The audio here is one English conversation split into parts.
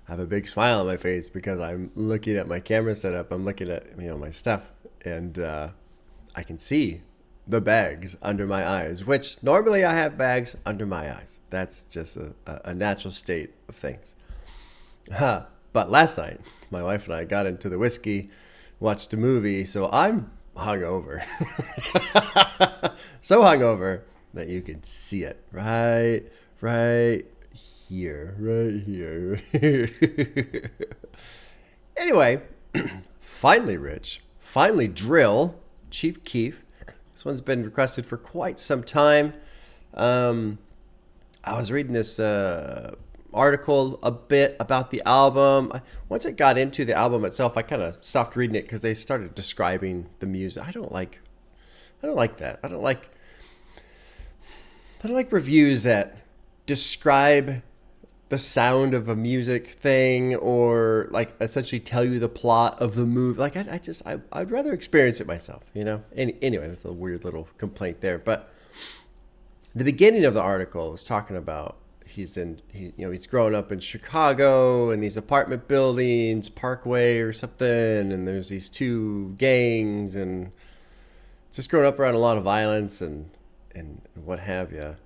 have a big smile on my face because I'm looking at my camera setup. I'm looking at my stuff, and I can see the bags under my eyes, which normally I have bags under my eyes. That's just a natural state of things. But last night, my wife and I got into the whiskey, watched a movie, so I'm hungover. So hungover that you can see it right here. Anyway, finally Rich, finally drill, Chief Keef. This one's been requested for quite some time. I was reading this article a bit about the album. Once I got into the album itself, I kind of stopped reading it because they started describing the music. I don't like that. I don't like reviews that describe the sound of a music thing or like essentially tell you the plot of the movie. Like I'd rather experience it myself, Anyway, that's a weird little complaint there. But the beginning of the article was talking about he's growing up in Chicago in these apartment buildings, Parkway or something, and there's these two gangs, and just growing up around a lot of violence and what have you.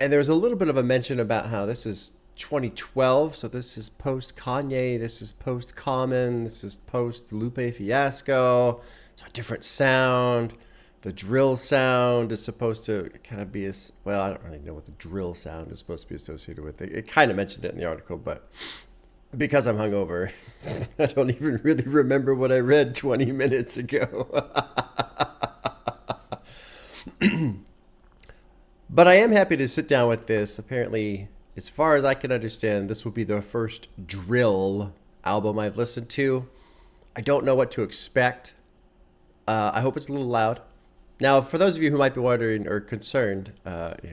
And there was a little bit of a mention about how this is 2012, so this is post Kanye, this is post Common, this is post Lupe Fiasco. So a different sound. The drill sound is supposed to kind of be I don't really know what the drill sound is supposed to be associated with. It kind of mentioned it in the article, but because I'm hungover, I don't even really remember what I read 20 minutes ago. But I am happy to sit down with this. Apparently, as far as I can understand, this will be the first drill album I've listened to. I don't know what to expect. I hope it's a little loud. Now, for those of you who might be wondering or concerned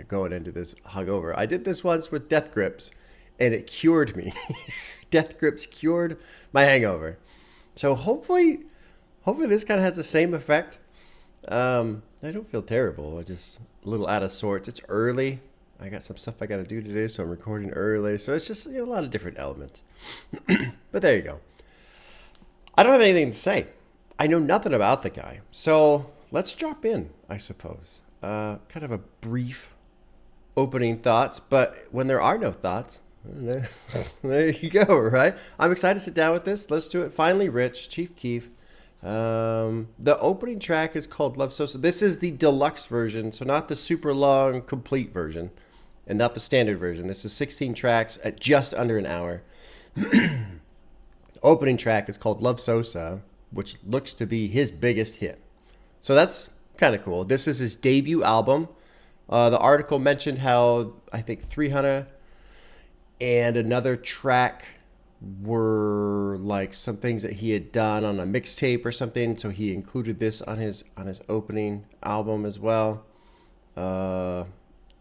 going into this hungover, I did this once with Death Grips, and it cured me. Death Grips cured my hangover. So hopefully this kind of has the same effect. I don't feel terrible. I'm just a little out of sorts. It's early. I got some stuff I got to do today, so I'm recording early. So it's just a lot of different elements. But there you go. I don't have anything to say. I know nothing about the guy. So let's drop in, I suppose. Kind of a brief opening thoughts. But when there are no thoughts, there you go, right? I'm excited to sit down with this. Let's do it. Finally, Rich, Chief Keef. The opening track is called Love Sosa. This is the deluxe version, so not the super long complete version and not the standard version. This is 16 tracks at just under an hour. Opening track is called Love Sosa, which looks to be his biggest hit. So that's kind of cool. This is his debut album. The article mentioned how I think 300 and another track were like some things that he had done on a mixtape or something, so he included this on his opening album as well.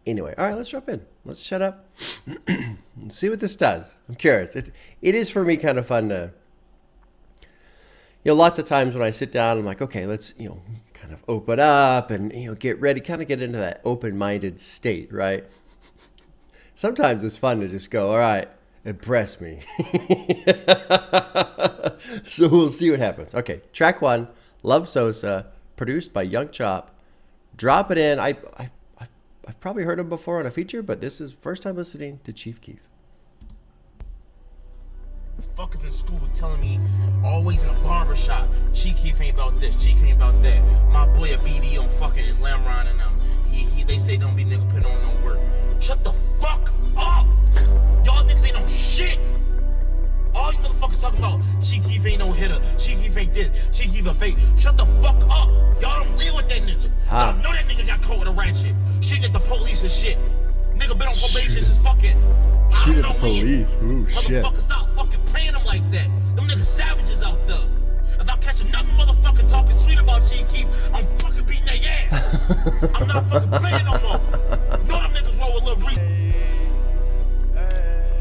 Anyway, all right, let's jump in. Let's shut up and see what this does. I'm curious. It is for me kind of fun to, lots of times when I sit down, I'm like, okay, let's kind of open up and get ready, kind of get into that open-minded state, right? Sometimes it's fun to just go, all right, impress me. So we'll see what happens. Okay, track 1, Love Sosa, produced by Young Chop. Drop it in. I've probably heard him before on a feature, but this is first time listening to Chief Keef. Fuckers in school telling me always in a barbershop, Chief Keef ain't about this, Chief ain't about that. My boy a BD on fucking Lamron and them. They say don't be nigga putting on no work. Shut the fuck up! Y'all niggas ain't no shit! All you motherfuckers talking about, Chief Keef ain't no hitter, Chief Keef ain't this, Chief Keef a fake. Shut the fuck up! Y'all don't deal with that nigga. Y'all know that nigga got caught with a ratchet. Shooting at the police and shit. Nigga been on probation since fucking... Shoot at the police. Ooh, shit. Motherfuckers stop fucking playing them like that. Them niggas savages out there. If I catch another motherfucker talking sweet about Chief Keef, I'm fucking beating their ass. I'm not fucking playing no more. No, them niggas roll with Lil Reese.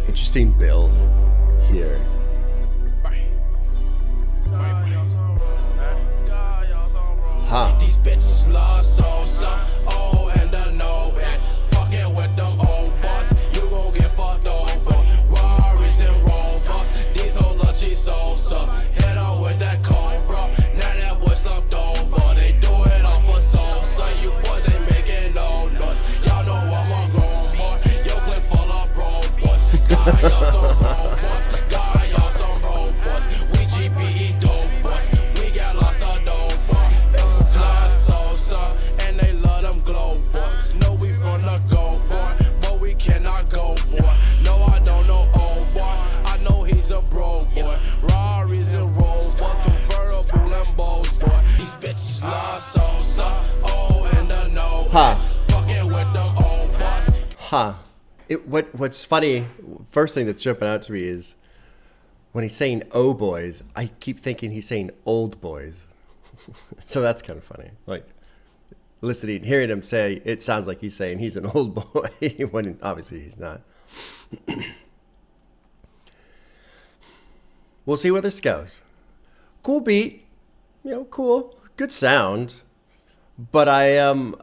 Interesting build here. Huh. These bitches love Sosa, oh and the no and fucking with them old boss, you gon' get fucked over. Worries go, boy. No, I don't know, oh boy. I know he's a bro, boy. Rari's and Rovers, convertible Lambos, boy. These bitches love Sosa, oh, and the no. Fucking with them old boss. What's funny, first thing that's jumping out to me is when he's saying "oh boys," I keep thinking he's saying "old boys." So that's kind of funny. Like hearing him say, it sounds like he's saying he's an old boy when obviously he's not. We'll see where this goes. Cool beat, cool, good sound. But I am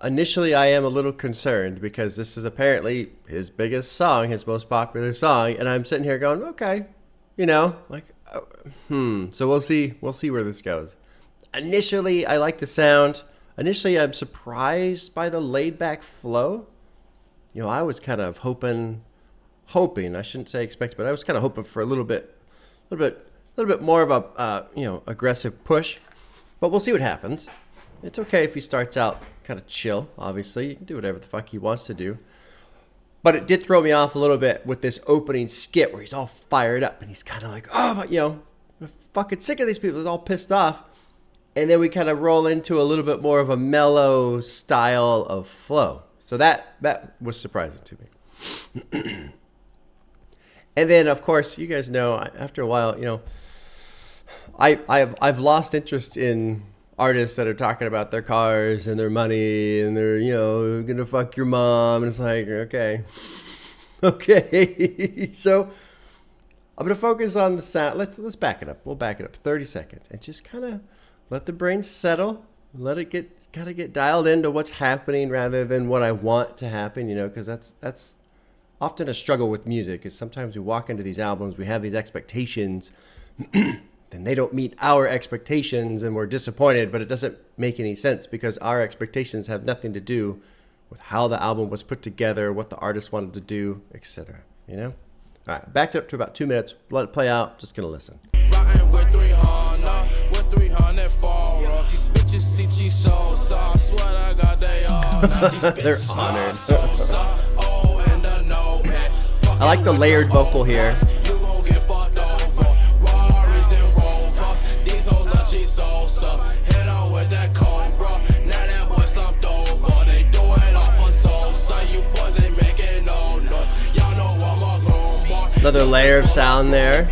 initially I am a little concerned because this is apparently his biggest song, his most popular song, and I'm sitting here going, okay, So we'll see where this goes. Initially, I like the sound. Initially, I'm surprised by the laid-back flow. I was kind of hoping. I shouldn't say expect, but I was kind of hoping for a little bit more of a aggressive push. But we'll see what happens. It's okay if he starts out kind of chill, obviously. You can do whatever the fuck he wants to do. But it did throw me off a little bit with this opening skit where he's all fired up and he's kind of like, oh, but, I'm fucking sick of these people. He's all pissed off. And then we kind of roll into a little bit more of a mellow style of flow. So that was surprising to me. And then, of course, you guys know, after a while, I've lost interest in artists that are talking about their cars and their money and they're, gonna fuck your mom. And it's like, okay. So I'm gonna focus on the sound. Let's back it up. We'll back it up 30 seconds and just kind of let the brain settle. Let it get dialed into what's happening rather than what I want to happen, because that's often a struggle with music is sometimes we walk into these albums, we have these expectations, then they don't meet our expectations and we're disappointed, but it doesn't make any sense because our expectations have nothing to do with how the album was put together, what the artist wanted to do, etc. All right, backed up to about 2 minutes. Let it play out. Just gonna listen. Riding with 300 for these bitches see cheese Sosa. I swear I got they all. They're honored. I like the layered vocal here. Sosa, hit on with that cobra. Now that boy slumped over. They do it all for Sosa. You boys ain't making no noise. Y'all know I'm a grown boy. Another layer of sound there.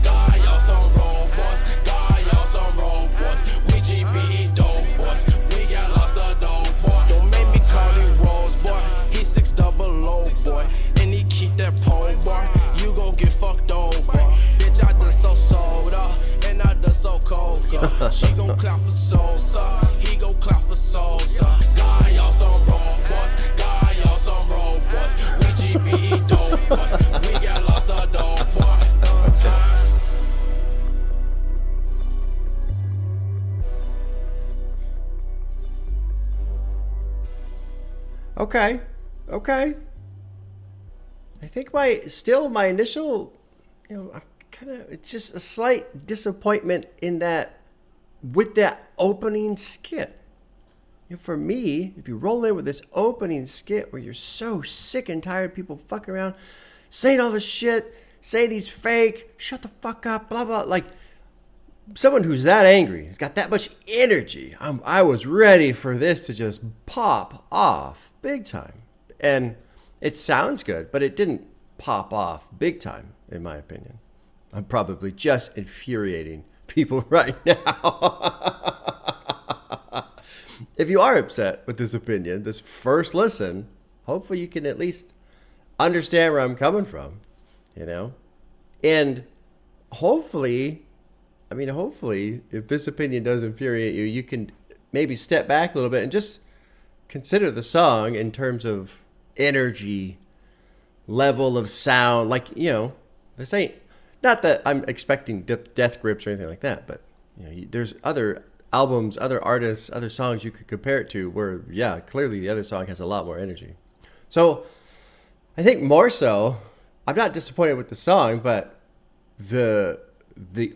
Got y'all some robots. Got y'all some robots. We GBE dope boys. We got lots of dope boy. Don't make me call him Rose boy. He's 600 boy. And he keep that pole bar. You gon' get fucked over. Bitch, I done so sold up. And I done so cold. She gon' clap for Sosa. He gon' clap for Sosa. Got y'all some robots. Got y'all some robots. We GBE dope boys. We got lots of dope boys. Okay. I think my initial, it's just a slight disappointment in that with that opening skit. For me, if you roll in with this opening skit where you're so sick and tired of people fucking around, saying all this shit, saying he's fake, shut the fuck up, blah, blah, like someone who's that angry, has got that much energy, I was ready for this to just pop off big time. And it sounds good, but it didn't pop off big time, in my opinion. I'm probably just infuriating people right now. If you are upset with this opinion, this first listen, hopefully you can at least understand where I'm coming from, And hopefully, if this opinion does infuriate you, you can maybe step back a little bit and just consider the song in terms of energy, level of sound. Like, this ain't, not that I'm expecting death grips or anything like that, but there's other albums, other artists, other songs you could compare it to where, yeah, clearly the other song has a lot more energy. So I think more so, I'm not disappointed with the song, but the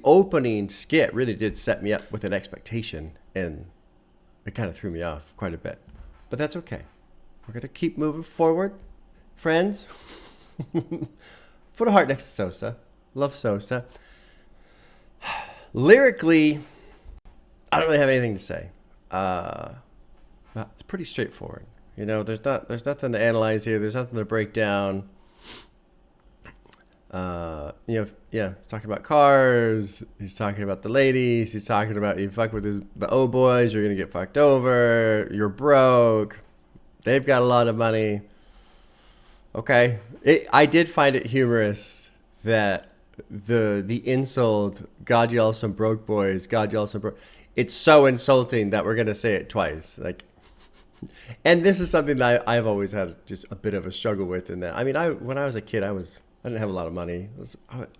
opening skit really did set me up with an expectation, and it kind of threw me off quite a bit. But that's okay. We're going to keep moving forward. friends. Put a heart next to Sosa. Love Sosa. Lyrically, I don't really have anything to say. It's pretty straightforward. You know, there's nothing to analyze here. There's nothing to break down. He's talking about cars. He's talking about the ladies. He's talking about you fuck with the old boys, you're gonna get fucked over. You're broke. They've got a lot of money. Okay, I did find it humorous that the insult, God y'all some broke boys, God y'all some broke. It's so insulting that we're gonna say it twice. Like, and this is something that I've always had just a bit of a struggle with. In that, I mean, when I was a kid, I didn't have a lot of money.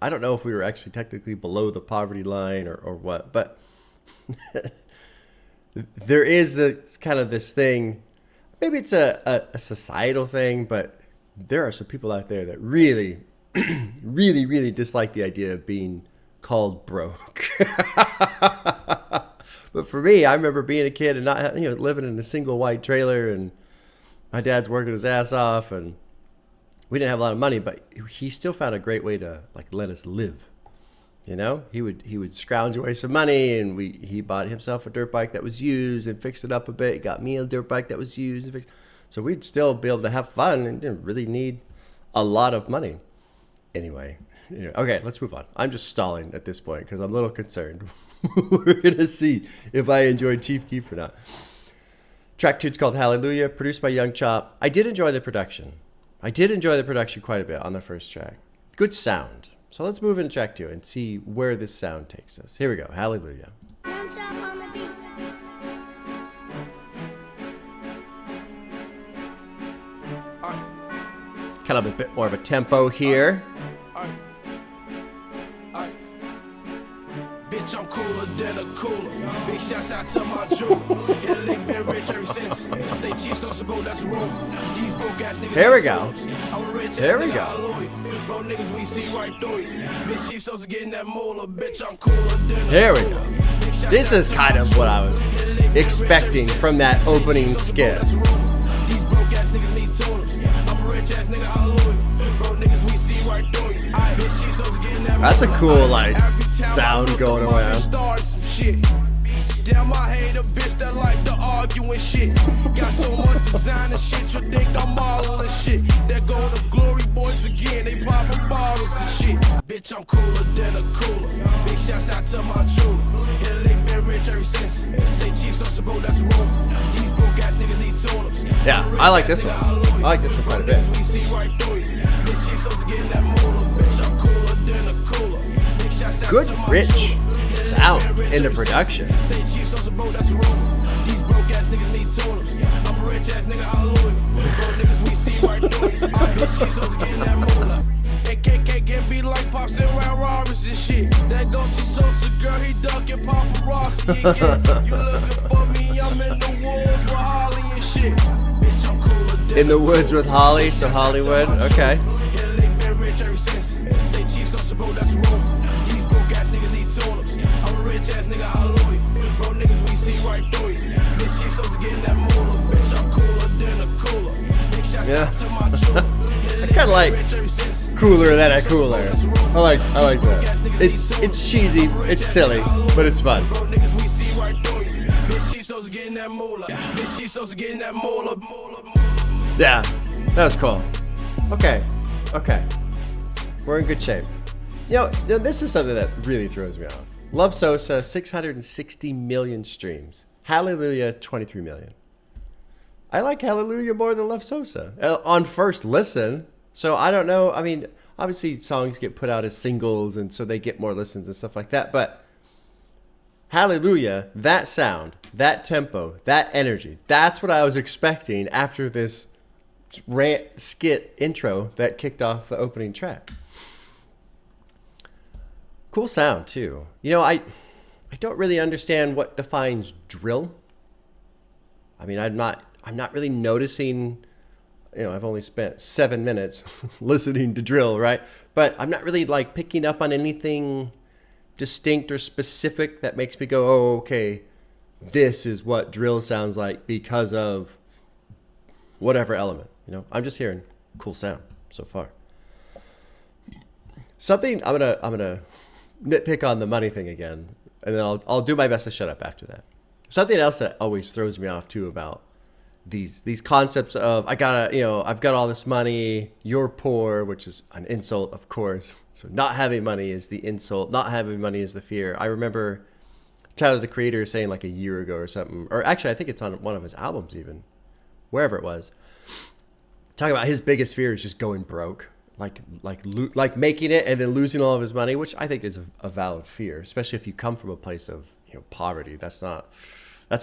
I don't know if we were actually technically below the poverty line or what, but there is kind of this thing. Maybe it's a societal thing, but there are some people out there that really, really, really dislike the idea of being called broke. But for me, I remember being a kid and not, living in a single wide trailer, and my dad's working his ass off, and we didn't have a lot of money, but he still found a great way to let us live. You know, he would scrounge away some money, and he bought himself a dirt bike that was used and fixed it up a bit. He got me a dirt bike that was used and fixed. So we'd still be able to have fun and didn't really need a lot of money. Anyway, okay, let's move on. I'm just stalling at this point because I'm a little concerned. We're gonna see if I enjoyed Chief Keef or not. Track 2 is called Hallelujah, produced by Young Chop. I did enjoy the production. Quite a bit on the first track. Good sound. So let's move into track 2 and see where this sound takes us. Here we go. Hallelujah. Kind of a bit more of a tempo here. Bitch, I'm cooler than a cooler. Big shouts out to my jewel. Hit a lick, been rich ever since. Say Chief Sosa, bro, that's a rule. These broke ass niggas. Here we go. I'm a rich Here we nigga, go. hallelujah. Bro, niggas, we see right through it. Bitch, Chief Sosa getting that moolah. Bitch, I'm cooler than a Here we go. This is kind of what I was expecting from that opening skit. These broke ass niggas need tuners. I'm a rich ass nigga, hallelujah. Bro, niggas, we see right through it. Bitch, Chief Sosa getting that That's a cool, moolah. sound going around. Start some shit. Damn, I hate a bitch that like to argue and shit. Got so much design and shit, you think I'm modeling shit. There go the glory boys again, they popping bottles and shit. Bitch, I'm cooler than a cooler. Big shouts out to my jeweler. Hit a lick, been rich ever since. Say Chief Sosa, bro, that's wrong. These broke ass niggas need tune-ups. Yeah, I like this one. I like this one quite a bit. We see right through it. Bitch, Chief Sosa getting that moolah. Bitch, I'm cooler than a cooler. Good, rich sound in the production. Say Chief Sosa, bro, that's wrong. These broke ass niggas need tuners. I'm a rich ass nigga, hallelujah. Bro, niggas, we see right through it. Bitch, Chief Sosa getting that moolah. KKK get beat like pops and Marauders and shit. That go to Sosa, girl, he ducking paparazzi again. You looking for me, I'm in the woods with Holly and shit. Bitch, I'm cooler than In the woods with Holly, so Hollywood, okay. Say Chief Sosa, bro, that's wrong. These broke ass niggas need tuners. I'm a rich ass nigga, hallelujah. Bro, niggas, we see right through it. Bitch, Chief Sosa getting that moolah. Bitch, I'm cooler than a cooler. Big shouts out to my jeweler. I kind of like cooler than a cooler. I like that. It's cheesy, it's silly, but it's fun. Bro, niggas, we see right through it. Bitch, Chief Sosa getting that moolah. Bitch, Chief Sosa getting that moolah. Yeah, that was cool. Okay. We're in good shape. This is something that really throws me off. Love Sosa, 660 million streams. Hallelujah, 23 million. I like Hallelujah more than Love Sosa on first listen. So I don't know. I mean, obviously songs get put out as singles, and so they get more listens and stuff like that. But Hallelujah, that sound, that tempo, that energy, that's what I was expecting after this rant skit intro that kicked off the opening track. Cool sound too. I don't really understand what defines drill. I mean, I'm not really noticing. I've only spent 7 minutes listening to drill, right? But I'm not really picking up on anything distinct or specific that makes me go, oh, okay, this is what drill sounds like because of whatever element. I'm just hearing Cool sound so far. Something I'm gonna nitpick on the money thing again, and then I'll do my best to shut up after that. Something else that always throws me off too about these concepts of I've got all this money, you're poor, which is an insult, of course. So not having money is the insult, not having money is the fear. I remember Tyler the Creator saying like a year ago or something, or actually I think it's on one of his albums even, wherever it was, talking about his biggest fear is just going broke, like making it and then losing all of his money, which I think is a valid fear, especially if you come from a place of poverty. That's a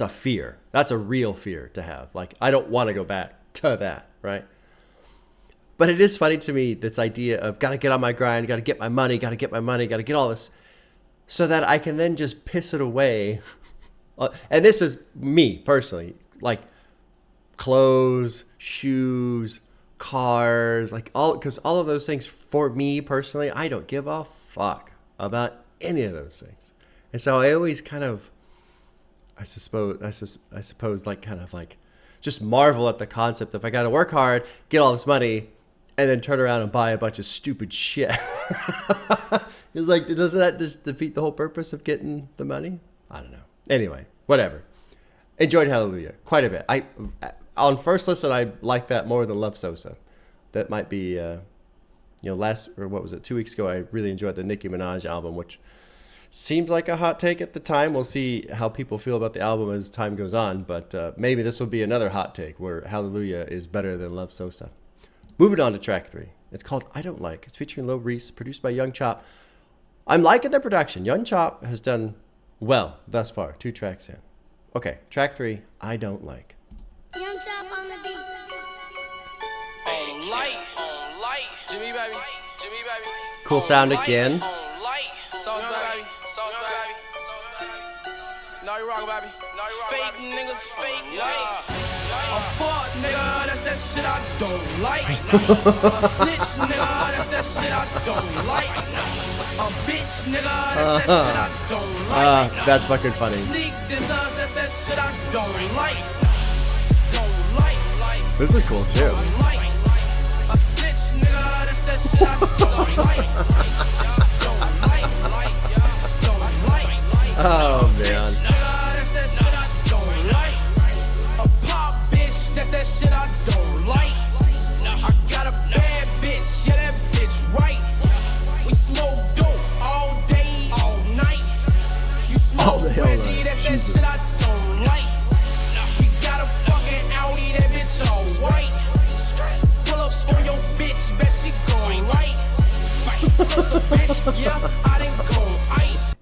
fear. That's a real fear to have. Like, I don't want to go back to that, right? But it is funny to me, this idea of got to get on my grind, got to get my money, got to get all this, so that I can then just piss it away. And this is me personally, like clothes, shoes, cars, like because all of those things for me personally, I don't give a fuck about any of those things. And so I always kind of, I suppose like kind of like just marvel at the concept of I got to work hard, get all this money, and then turn around and buy a bunch of stupid shit. It's like, doesn't that just defeat the whole purpose of getting the money? I don't know. Anyway, whatever. Enjoyed Hallelujah quite a bit. On first listen, I liked that more than Love Sosa. That might be, 2 weeks ago, I really enjoyed the Nicki Minaj album, which seems like a hot take at the time. We'll see how people feel about the album as time goes on, but maybe this will be another hot take where Hallelujah is better than Love Sosa. Moving on to track 3. It's called I Don't Like. It's featuring Lil Reese, produced by Young Chop. I'm liking the production. Young Chop has done well thus far. 2 tracks in. Okay, track 3, I Don't Like. Young Chop on the beat. On light, Jimmy baby. Cool sound again. On light, sauce baby. No, you rock, baby. Fake niggas, fake lights. A fuck nigga, that's that shit I don't like. A snitch nigga, that's that shit I don't like. A bitch nigga, that's that shit I don't like. That's fucking funny. Sneak this up, that's that shit I don't like. This is cool too. A snitch nigga, that's that shit I don't like. Oh man. That's that shit I don't like. A pop bitch, that's that shit I don't like. I got a bad bitch, yeah that bitch right. We smoke dope all day, all night. You smoke Reggie, that's that shit I don't like. We got a fucking Audi, that bitch all white. Pull up on your bitch, bet she going right. Sosa bitch, yeah, I didn't go ice.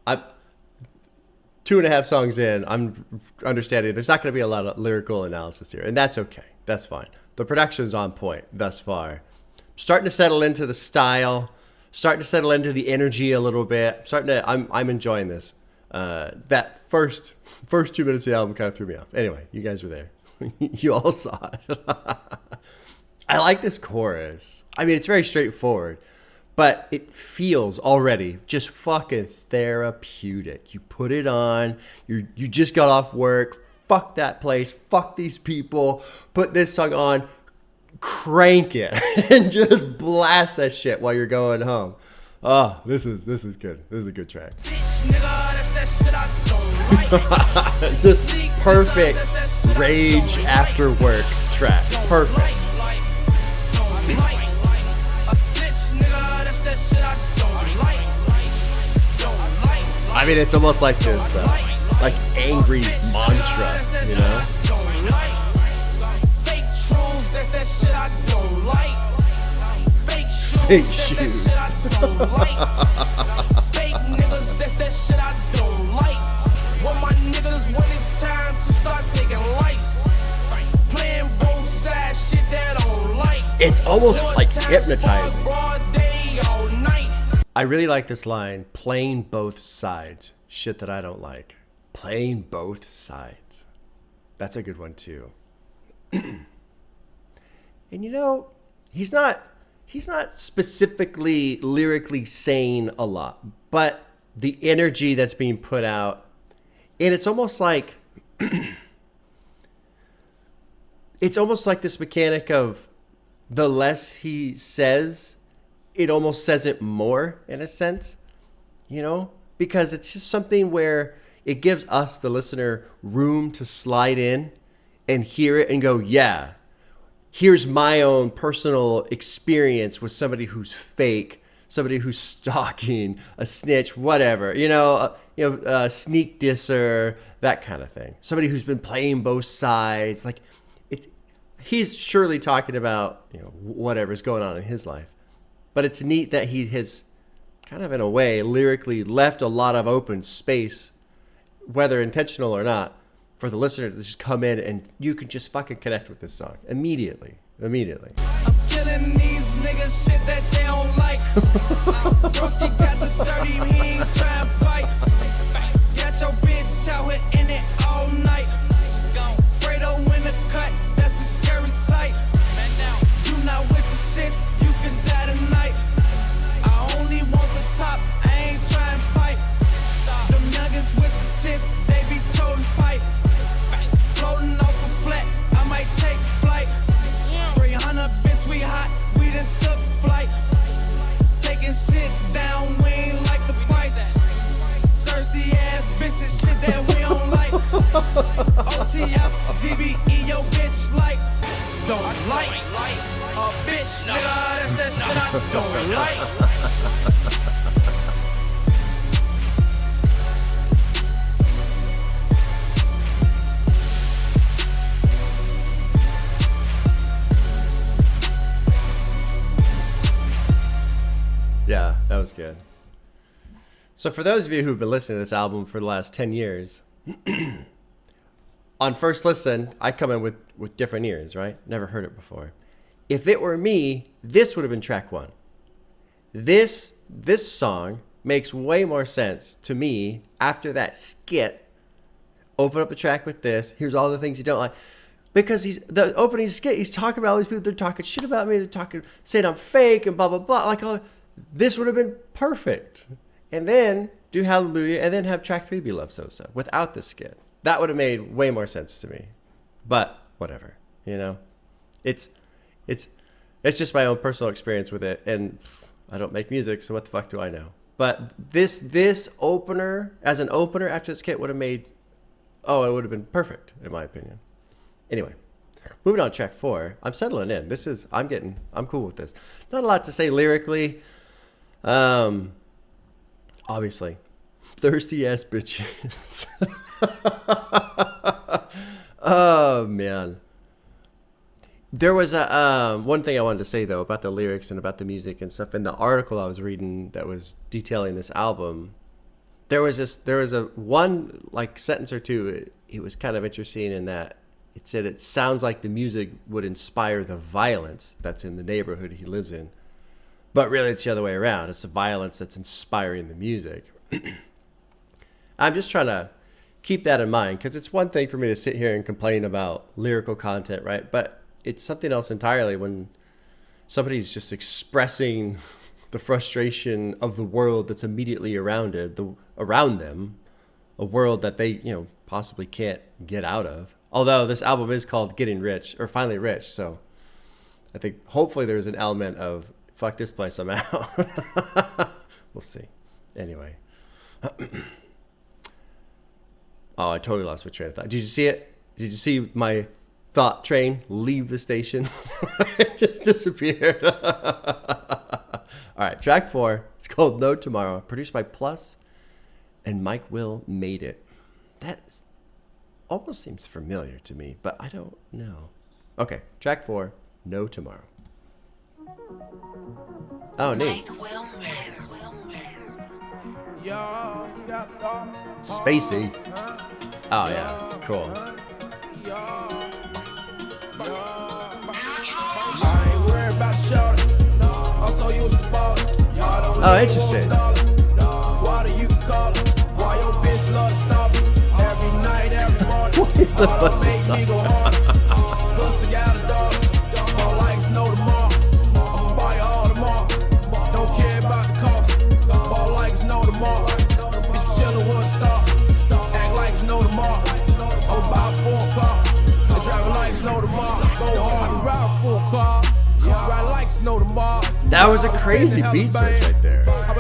I'm 2.5 songs in. I'm understanding there's not going to be a lot of lyrical analysis here, and that's okay. That's fine. The production's on point thus far. Starting to settle into the style, starting to settle into the energy a little bit. I'm enjoying this. That first 2 minutes of the album kind of threw me off. Anyway, you guys were there. You all saw it. I like this chorus. I mean, it's very straightforward, but it feels already just fucking therapeutic. You put it on, you just got off work, fuck that place, fuck these people, put this song on, crank it, and just blast that shit while you're going home. Oh, this is good. This is a good track. Just perfect rage after work track. Perfect. I mean, it's almost like this, like angry mantra, you know? Fake truths, that's that shit I don't like. Fake shoes. Fake niggas, that's that shit I don't like. Want my niggas when it's time to start taking lives. Playing both sides, shit that I don't like. It's almost like hypnotizing. I really like this line, playing both sides. Shit that I don't like. Playing both sides. That's a good one too. And he's not specifically lyrically saying a lot, but the energy that's being put out, and it's almost like it's almost like this mechanic of the less he says, it almost says it more in a sense, you know, because it's just something where it gives us, the listener, room to slide in and hear it and go, yeah, here's my own personal experience with somebody who's fake, somebody who's stalking, a snitch, whatever, sneak disser, that kind of thing. Somebody who's been playing both sides. Like, he's surely talking about, whatever's going on in his life. But it's neat that he has kind of, in a way, lyrically left a lot of open space, whether intentional or not, for the listener to just come in and you can just fucking connect with this song immediately. I'm killing these niggas shit that they don't like. Broski got the 30, he ain't trying to fight. Got your bitch out here in it all night. Fredo in the cut, that's a scary sight. You not with the shits, you can die tonight. I only want the top, I ain't trying to fight. Them niggas with the shits, they be toting pipe. Floating off a flat, I might take flight. 300 bitch, we hot, we done took flight. Taking shit down, we ain't like the price. Thirsty ass bitches, shit that we don't like. OTF, TBE, yo bitch like. Don't like a bitch, nigga, that's that shit I don't like. Yeah, that was good. So for those of you who've been listening to this album for the last 10 years, on first listen, I come in with different ears, right? Never heard it before. If it were me, this would have been track 1. This song makes way more sense to me after that skit. Open up a track with this. Here's all the things you don't like. Because the opening skit, he's talking about all these people. They're talking shit about me. They're saying I'm fake and blah, blah, blah. Like, this would have been perfect. And then do Hallelujah and then have track 3 be Love Sosa without the skit. That would have made way more sense to me. But whatever, It's just my own personal experience with it. And I don't make music, so what the fuck do I know? But this opener, as an opener after the skit would have made, it would have been perfect, in my opinion. Anyway, moving on to track 4. I'm settling in. I'm cool with this. Not a lot to say lyrically. Obviously, thirsty ass bitches. Oh man. There was one thing I wanted to say though about the lyrics and about the music and stuff. In the article I was reading that was detailing this album, there was a one like sentence or two. It was kind of interesting in that it said it sounds like the music would inspire the violence that's in the neighborhood he lives in. But really, it's the other way around. It's the violence that's inspiring the music. I'm just trying to keep that in mind because it's one thing for me to sit here and complain about lyrical content, right? But it's something else entirely when somebody's just expressing the frustration of the world that's immediately around them, a world that they, possibly can't get out of. Although this album is called Getting Rich or Finally Rich, so I think hopefully there's an element of fuck this place, I'm out. We'll see. Anyway. I totally lost my train of thought. Did you see it? Did you see my thought train leave the station? It just disappeared. All right, track 4. It's called No Tomorrow. Produced by Plus and Mike Will made it. That almost seems familiar to me, but I don't know. Okay, track 4, No Tomorrow. Oh, neat. Spacey. Oh, yeah. Cool. Oh, interesting. What the fuck is That was a crazy beat switch right there. I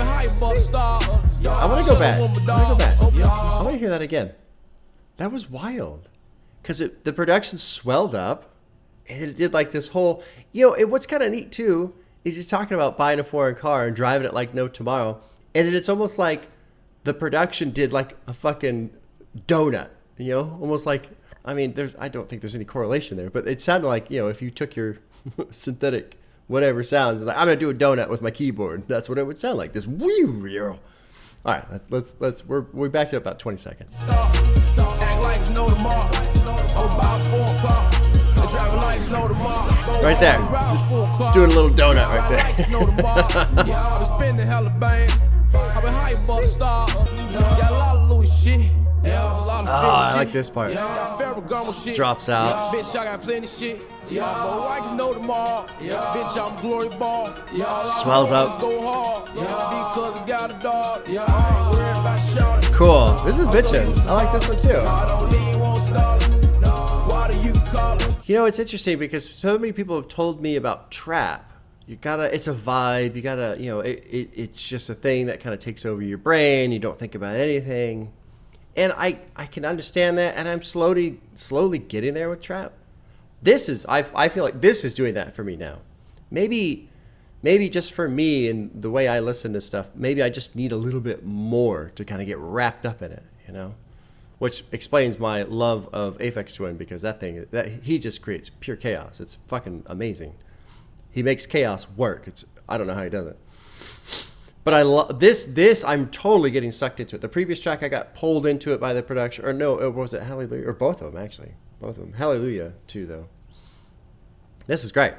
want to go back. I want to hear that again. That was wild. Because the production swelled up, and it did like this whole... what's kind of neat, too, is he's talking about buying a foreign car and driving it like no tomorrow. And then it's almost like the production did like a fucking donut, almost like, I don't think there's any correlation there, but it sounded like, if you took your synthetic whatever sounds, like, I'm going to do a donut with my keyboard. That's what it would sound like. This wee. All right, we backed it up about 20 seconds. Right there. Just doing a little donut right there. I like this part. Just drops out. Swells up. Cool. This is bitchin'. I like this one too. It's interesting because so many people have told me about trap. It's a vibe. You gotta, it's just a thing that kind of takes over your brain. You don't think about anything. And I can understand that, and I'm slowly getting there with trap. I feel like this is doing that for me now. Maybe just for me and the way I listen to stuff, maybe I just need a little bit more to kind of get wrapped up in it, Which explains my love of Aphex Twin, because that he just creates pure chaos. It's fucking amazing. He makes chaos work. I don't know how he does it. But I love this. I'm totally getting sucked into it. The previous track, I got pulled into it by the production. Or no, was it Hallelujah? Or both of them, actually. Both of them. Hallelujah, too, though. This is great.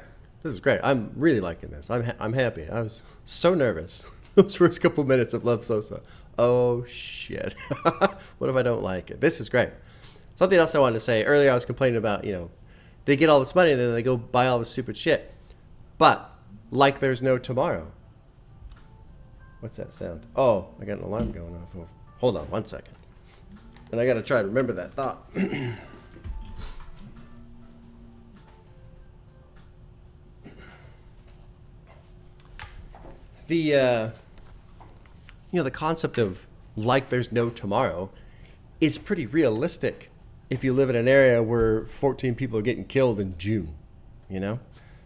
I'm really liking this. I'm happy. I was so nervous those first couple minutes of Love Sosa. Oh, shit. What if I don't like it? This is great. Something else I wanted to say. Earlier, I was complaining about, they get all this money and then they go buy all this stupid shit. But, like there's no tomorrow. What's that sound? Oh, I got an alarm going off. Hold on 1 second. And I got to try to remember that thought. The concept of like there's no tomorrow is pretty realistic if you live in an area where 14 people are getting killed in June,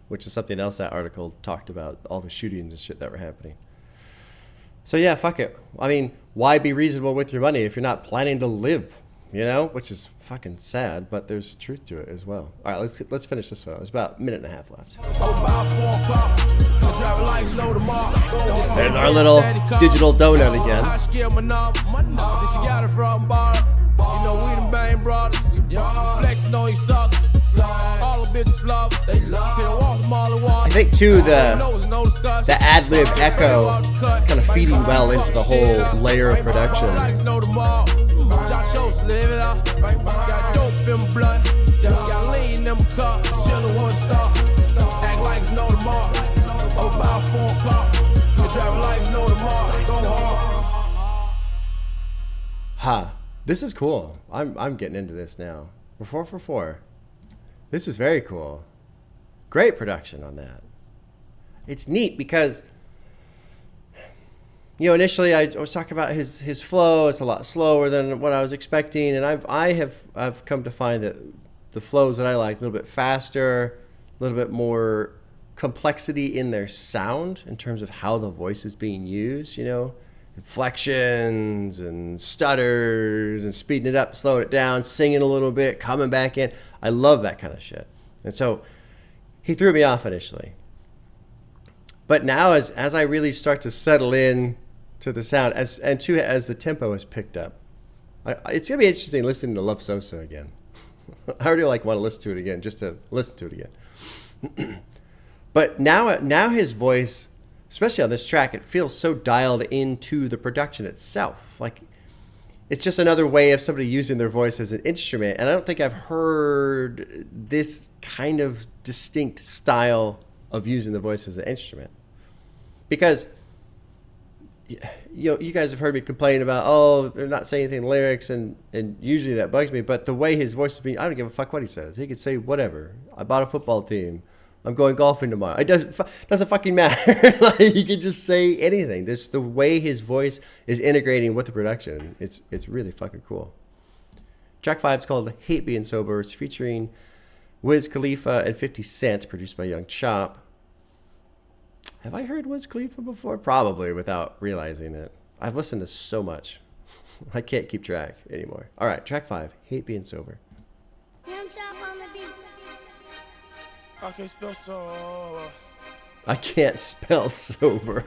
which is something else that article talked about, all the shootings and shit that were happening. So yeah, fuck it. Why be reasonable with your money if you're not planning to live, which is fucking sad, but there's truth to it as well. All right, let's finish this one. There's about a minute and a half left. There's our little digital donut again. We the Bein brothers, flexing on you suckers. All the bitches love, they love to walk them all at once. I think too the ad-lib echo is kind of feeding well into the whole layer of production. Ha. This is cool. I'm getting into this now. We're 4 for 4. This is very cool. Great production on that. It's neat because, initially I was talking about his flow. It's a lot slower than what I was expecting, and I've come to find that the flows that I like a little bit faster, a little bit more complexity in their sound in terms of how the voice is being used. Inflections and stutters and speeding it up, slowing it down, singing a little bit, coming back in. I love that kind of shit. And so he threw me off initially. But now as I really start to settle in to the sound, as the tempo is picked up, it's going to be interesting listening to Love Sosa again. I already want to listen to it again, just to listen to it again. But now his voice, especially on this track, it feels so dialed into the production itself. It's just another way of somebody using their voice as an instrument. And I don't think I've heard this kind of distinct style of using the voice as an instrument. Because, you guys have heard me complain about, they're not saying anything in lyrics, and usually that bugs me. But the way his voice is being, I don't give a fuck what he says. He could say whatever. I bought a football team. I'm going golfing tomorrow. It doesn't fucking matter. Like, you can just say anything. This the way his voice is integrating with the production. It's really fucking cool. Track 5 is called Hate Being Sober. It's featuring Wiz Khalifa and 50 Cent, produced by Young Chop. Have I heard Wiz Khalifa before? Probably, without realizing it. I've listened to so much. I can't keep track anymore. All right, track 5, Hate Being Sober. Young Chop on the beat. I can't spell sober. I can't spell sober.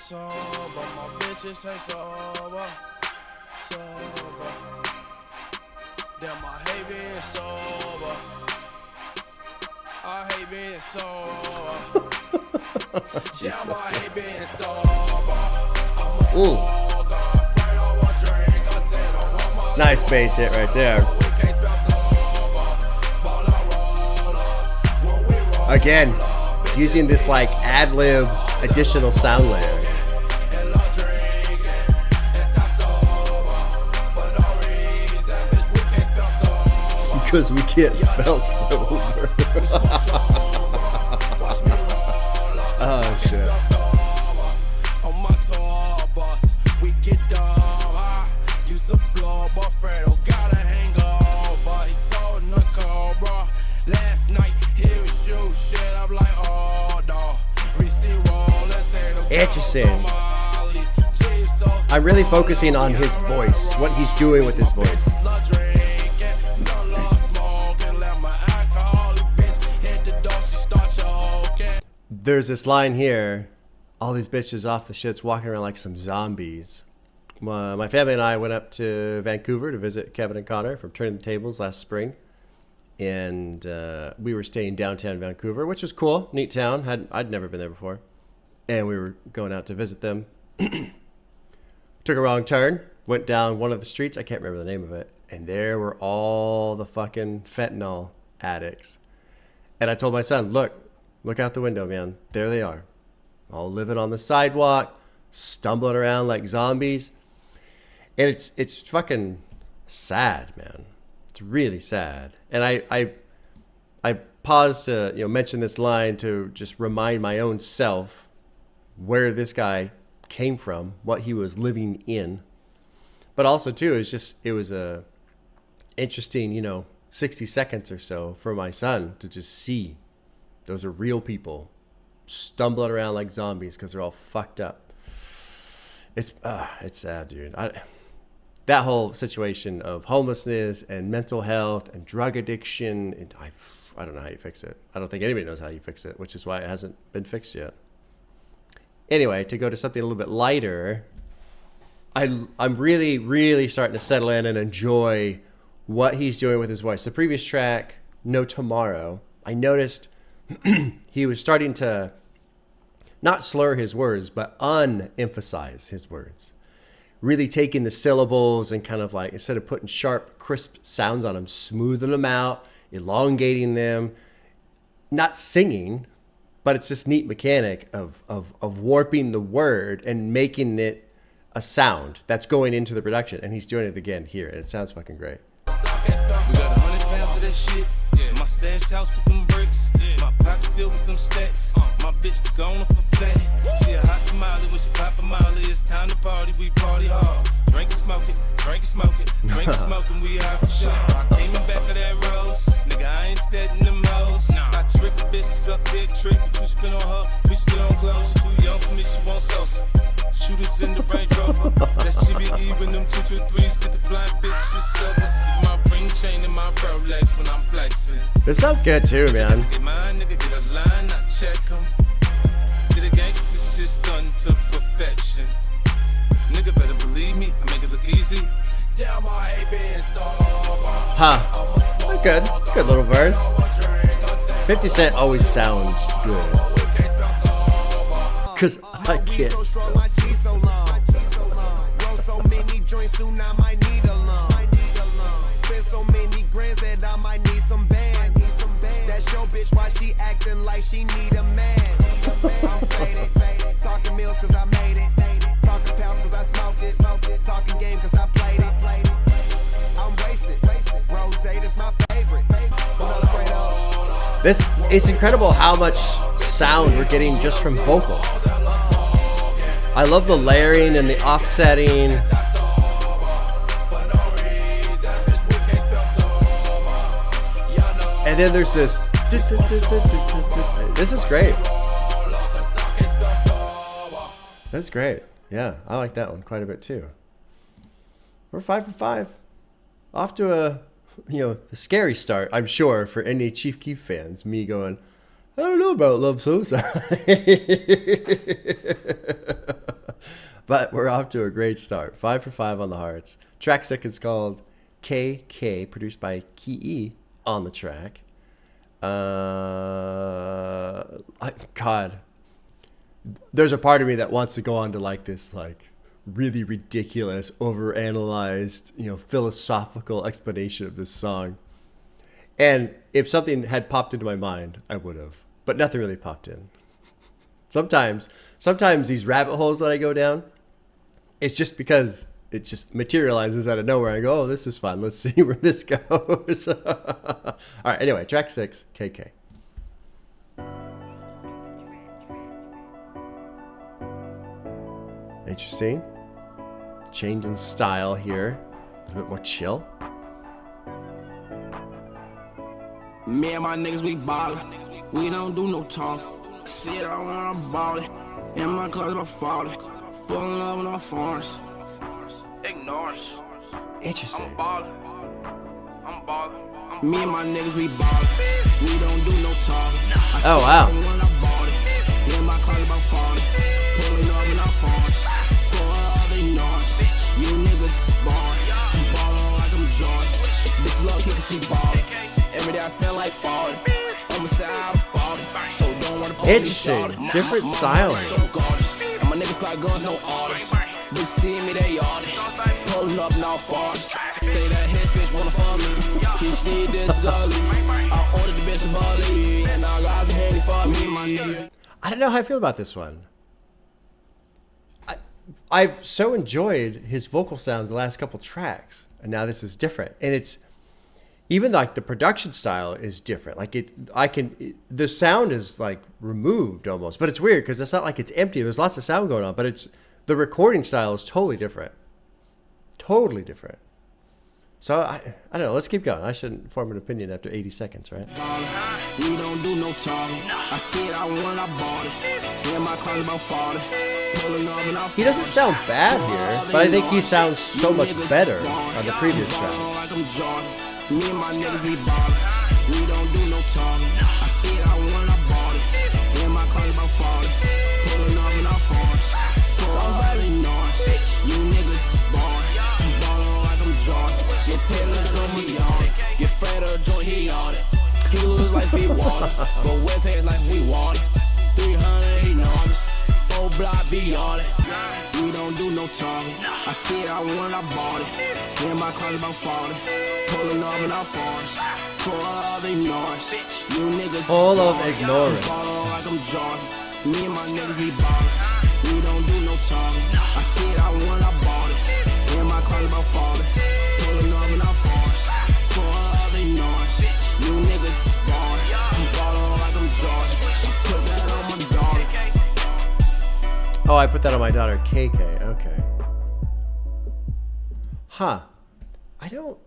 Sober, my bitches say sober. Sober. Damn, I hate being sober. I hate being sober. Damn, I hate being sober. I'm a smoker, afraid of a drink. I tell her what my Nice bass hit right there. Again, using this like ad-lib additional sound layer. Because we can't spell sober. Oh shit. On my tour bus, we get dumb high. Use a floor, but Fredo got a hangover. He told Nicole, last night he was shoot shit. I'm like, oh, dog. Interesting. I'm really focusing on his voice, what he's doing with his voice. There's this line here, all these bitches off the shits walking around like some zombies. My family and I went up to Vancouver to visit Kevin and Connor from Turning the Tables last spring. And we were staying downtown Vancouver, which was cool, neat town. I'd never been there before. And we were going out to visit them. Took a wrong turn, went down one of the streets, I can't remember the name of it. And there were all the fucking fentanyl addicts. And I told my son, look out the window, man. There they are. All living on the sidewalk, stumbling around like zombies. And it's fucking sad, man. It's really sad. And I paused to mention this line to just remind my own self where this guy came from, what he was living in. But also too, it was a interesting, 60 seconds or so for my son to just see those are real people stumbling around like zombies because they're all fucked up. It's sad, dude. That whole situation of homelessness and mental health and drug addiction, and I don't know how you fix it. I don't think anybody knows how you fix it, which is why it hasn't been fixed yet. Anyway, to go to something a little bit lighter, I'm really, really starting to settle in and enjoy what he's doing with his voice. The previous track, No Tomorrow, I noticed he was starting to not slur his words, but unemphasize his words. Really taking the syllables and kind of like, instead of putting sharp, crisp sounds on them, smoothing them out, elongating them, not singing, but it's this neat mechanic of warping the word and making it a sound that's going into the production. And he's doing it again here, and it sounds fucking great. We got 100 pounds of that shit. My stash house with them bricks. My pockets filled with them stacks. My bitch be gone for flat. She a hot tamale when she pop a molly. It's time to party, we party hard. Drink and smoke it, drink and smoke it, drink and smoke and we out for sure. I came in back of that rose. Nigga, I ain't steading them hoes. I trick a bitch, suck dick, trick. But you spin on her, we spin on clothes. Too young for me, she want Sosa. Shoot us in the Range Rover. That's GBE when them 223s get the flying bitches. So this is my ring chain and my Rolex when I'm flexing. This sounds good too, man. Get mine, nigga, get a line, I check them. See the gangsta shit's done to perfection. Nigga better believe me, I make it look easy. Damn, I hate being sober. Good little verse. 50 Cent always sounds good. Cause I can't spell. Roll so many joints soon I might need a lump. Spend so many grands that I might need some bands. That's your bitch, why she acting like she need a man? I'm faded, talking meals cause I made it. Talking pounds cause I smoked it. Talking game cause I played it. I'm wasted. Rose, that's my favorite. It's incredible how much sound we're getting just from vocal. I love the layering and the offsetting. And then there's this. This is great. That's great. Yeah, I like that one quite a bit too. We're 5 for 5. Off to a, the scary start, I'm sure, for any Chief Keef fans. Me going, I don't know about Love Sosa. But we're off to a great start. 5 for 5 on the hearts. Track 6 is called KK, produced by Keef on the track. God. There's a part of me that wants to go on to like this, like, really ridiculous, overanalyzed, philosophical explanation of this song. And if something had popped into my mind, I would have. But nothing really popped in. Sometimes these rabbit holes that I go down, it's just because it just materializes out of nowhere. I go, oh, this is fun. Let's see where this goes. All right, anyway, track 6, KK. Interesting. Change in style here. A little bit more chill. Me and my niggas, we ballin'. We don't do no talk. Sit on when I'm ballin'. In my closet, I'm fallin'. Fall in love with our farms. Ignore us. Interesting. I'm ballin'. Me and my niggas, we ballin'. We don't do no talk. Oh, wow. When I ballin'. In my closet, I'm fallin'. Pulling up in our farms. For all they know. You niggas ballin'. Ballin' like I'm Jordan. Bitch, love, he can see ballin'. Every day I spend like falling. I'm a side falling. So don't wanna put Interesting. Different styling. So gorgeous. And my niggas got guns, no orders. Bitch see me, they yardin'. Pulling up now farms. Say that his bitch wanna fuck me. Bitch need this ugly. I ordered the bitch a bully. And now guys are handy for me, my nigga. I don't know how I feel about this one. I've so enjoyed his vocal sounds the last couple tracks, and now this is different. And it's even like the production style is different. Like the sound is like removed almost, but it's weird because it's not like it's empty. There's lots of sound going on, but the recording style is totally different. Totally different. So I don't know. Let's keep going. I shouldn't form an opinion after 80 seconds, right? We don't do no talking. I see it out when I bought it. In my car about 40. Pulling up and I He doesn't sound bad here, but I think he sounds so much better on the previous track. Me and my niggas be ballin'. We don't do no talking. I see it out when I bought it. In my car about 40. Pulling up and I farms. For all really nice. You niggas ballin'. Ballin' like I'm Jordan. Your tailor's gonna be on it. Your friend of a joint, he on it. He lose like he water. But we'll take it like we want it. 300 enormous. Old block be on it. We don't do no talking. I see it out when I bought it. In my car about 40. Pulling up in our farms. For all the ignorance. You niggas full of ignorance. Ballin' like I'm Jordan. Me and my niggas be ballin'. We don't do no talking. I see it out when I bought it. In my car about 40. Pulling up in our farms. For all the ignorance. You niggas ballin'. Ballin' like I'm Jordan. Put that on my daughter. Oh, I put that on my daughter, KK. Okay. Huh. I don't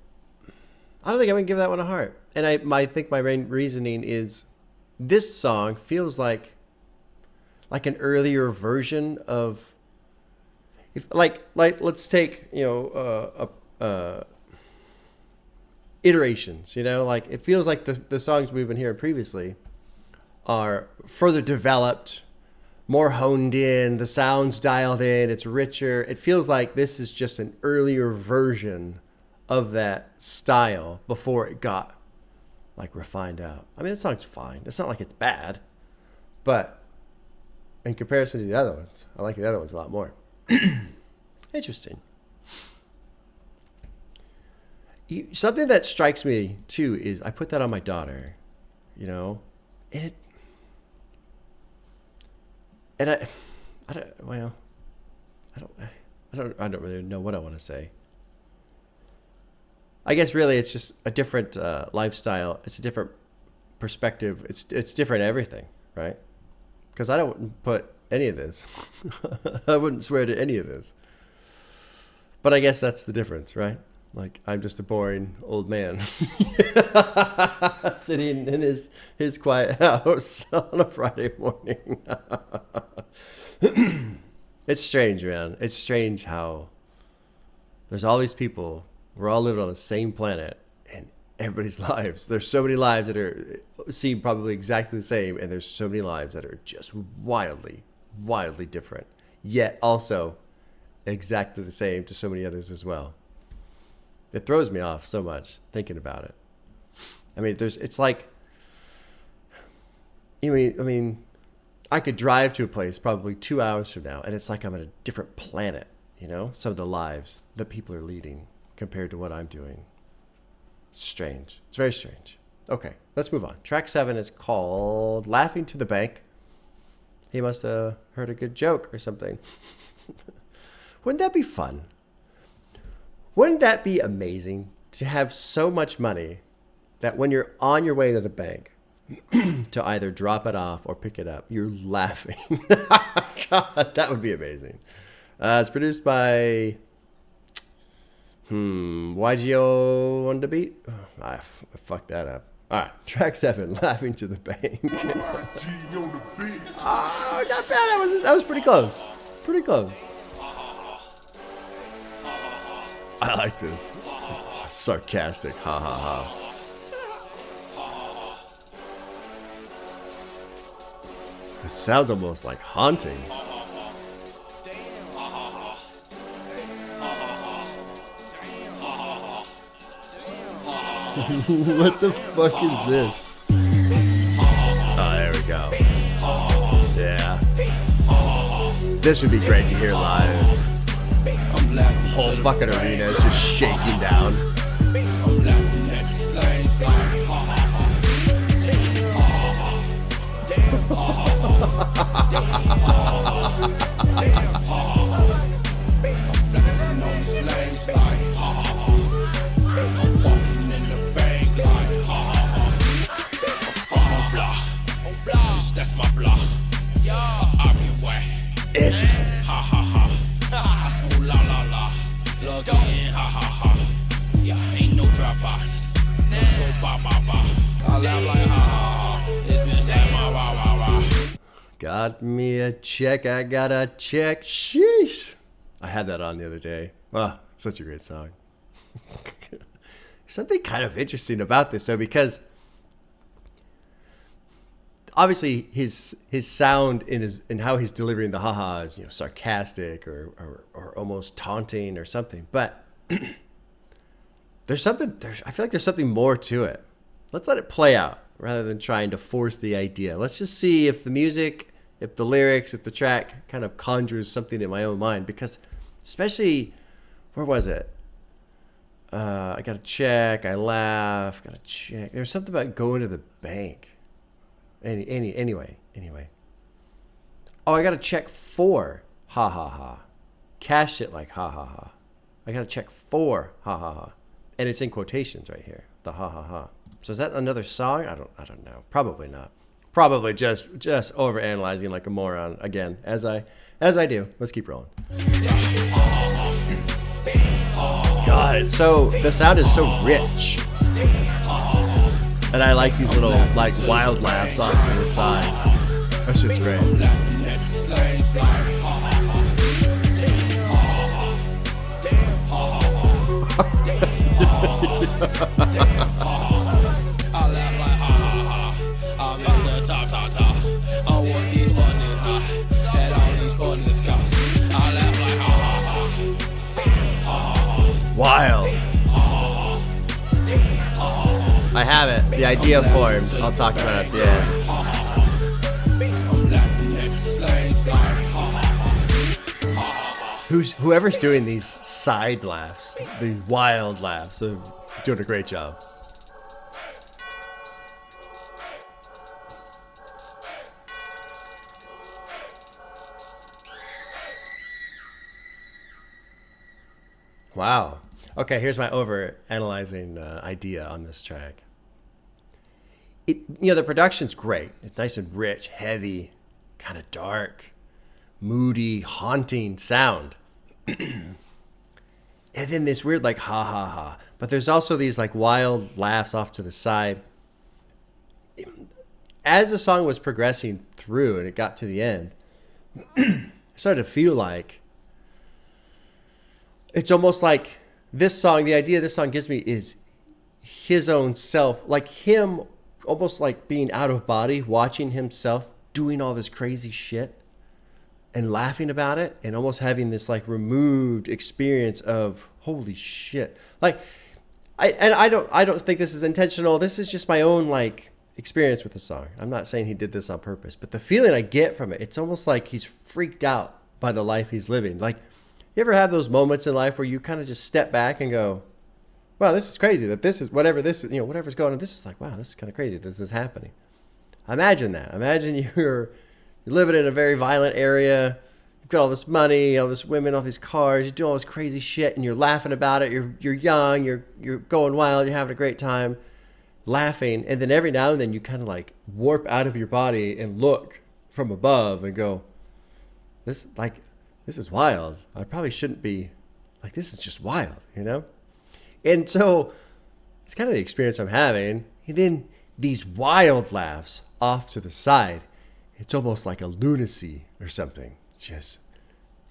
think I'm gonna give that one a heart. And I think my main reasoning is this song feels like an earlier version of, let's take iterations. Like it feels like the songs we've been hearing previously are further developed, more honed in, the sound's dialed in, it's richer. It feels like this is just an earlier version of that style before it got like refined out. I mean, the song's fine. It's not like it's bad, but in comparison to the other ones, I like the other ones a lot more. Interesting. Something that strikes me too is I put that on my daughter, I don't really know what I want to say. I guess really it's just a different lifestyle. It's a different perspective. It's different everything, right? Because I don't put any of this. I wouldn't swear to any of this. But I guess that's the difference, right? Like, I'm just a boring old man sitting in his quiet house on a Friday morning. It's strange, man. It's strange how there's all these people. We're all living on the same planet, and everybody's lives. There's so many lives that seem probably exactly the same, and there's so many lives that are just wildly, wildly different, yet also exactly the same to so many others as well. It throws me off so much thinking about it. I mean, it's like, I mean, I could drive to a place probably 2 hours from now, and it's like I'm on a different planet, you know? Some of the lives that people are leading compared to what I'm doing. It's strange. It's very strange. Okay, let's move on. Track 7 is called Laughing to the Bank. He must have heard a good joke or something. Wouldn't that be fun? Wouldn't that be amazing to have so much money that when you're on your way to the bank to either drop it off or pick it up, you're laughing? God, that would be amazing. It's produced by YGO on the beat. I fucked that up. All right, track 7, Laughing to the Bank. Oh, not bad. That was pretty close. Pretty close. I like this. Sarcastic. Ha ha ha. It sounds almost like haunting. What the fuck is this? Oh, there we go. Yeah. This would be great to hear live. Whole fucking arena is just shaking down. That's my block. I'll be away. Interesting. Ha ha ha. Ooh la la la. Log in. Ha ha ha. Yeah, ain't no drop off. So ba ba ba. I laugh like ha ha ha. It's been that ma wa wa wa. Got me a check. I got a check. Sheesh. I had that on the other day. Ah, such a great song. Something kind of interesting about this though, because obviously his sound in how he's delivering the ha-ha is, you know, sarcastic or almost taunting or something. But I feel like there's something more to it. Let's let it play out rather than trying to force the idea. Let's just see if the music, if the lyrics, if the track kind of conjures something in my own mind. Because especially, where was it? I got a check, I laugh, got a check. There's something about going to the bank. Anyway. Oh, I got a check for ha ha ha. Cashed it like ha ha ha. I got a check for ha ha ha. And it's in quotations right here. The ha ha ha. So is that another song? I don't know. Probably not. Probably just overanalyzing like a moron again, as I do. Let's keep rolling. God, the sound is so rich. And I like these little like wild laughs off to the side. That shit's great. Wild. I have it. The idea formed. I'll talk about it at the end. Whoever's doing these side laughs, these wild laughs, they're doing a great job. Wow. Okay, here's my over-analyzing idea on this track. The production's great. It's nice and rich, heavy, kind of dark, moody, haunting sound. And then this weird like ha ha ha. But there's also these like wild laughs off to the side. As the song was progressing through and it got to the end, I started to feel like it's almost like this song, the idea this song gives me is his own self, like him almost like being out of body, watching himself doing all this crazy shit and laughing about it and almost having this like removed experience of holy shit. Like I don't think this is intentional. This is just my own like experience with the song. I'm not saying he did this on purpose, but the feeling I get from it, it's almost like he's freaked out by the life he's living. Like, you ever have those moments in life where you kind of just step back and go, wow, this is crazy that this is whatever this is, whatever's going on. This is like, wow, this is kind of crazy. This is happening. Imagine that. Imagine you're living in a very violent area. You've got all this money, all this women, all these cars. You're doing all this crazy shit and you're laughing about it. You're young. You're going wild. You're having a great time, laughing. And then every now and then you kind of like warp out of your body and look from above and go, this is wild. I probably shouldn't be like, this is just wild, And so it's kind of the experience I'm having. And then these wild laughs off to the side. It's almost like a lunacy or something. Just,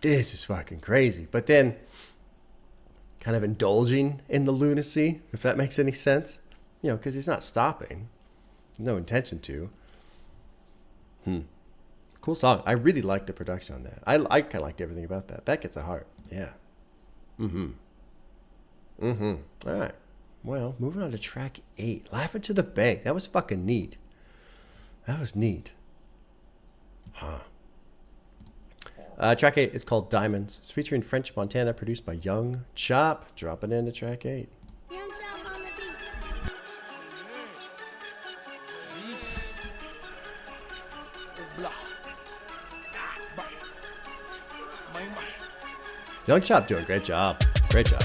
this is fucking crazy. But then kind of indulging in the lunacy, if that makes any sense. Because he's not stopping. No intention to. Cool song. I really like the production on that. I kind of liked everything about that. That gets a heart. Yeah. All right. Well, moving on to track 8. Laughin' to the Bank. That was fucking neat. That was neat. Track 8 is called Diamonds. It's featuring French Montana, produced by Young Chop. Dropping into track 8. Young Chop on the beat. Young Chop doing a great job. Great job. I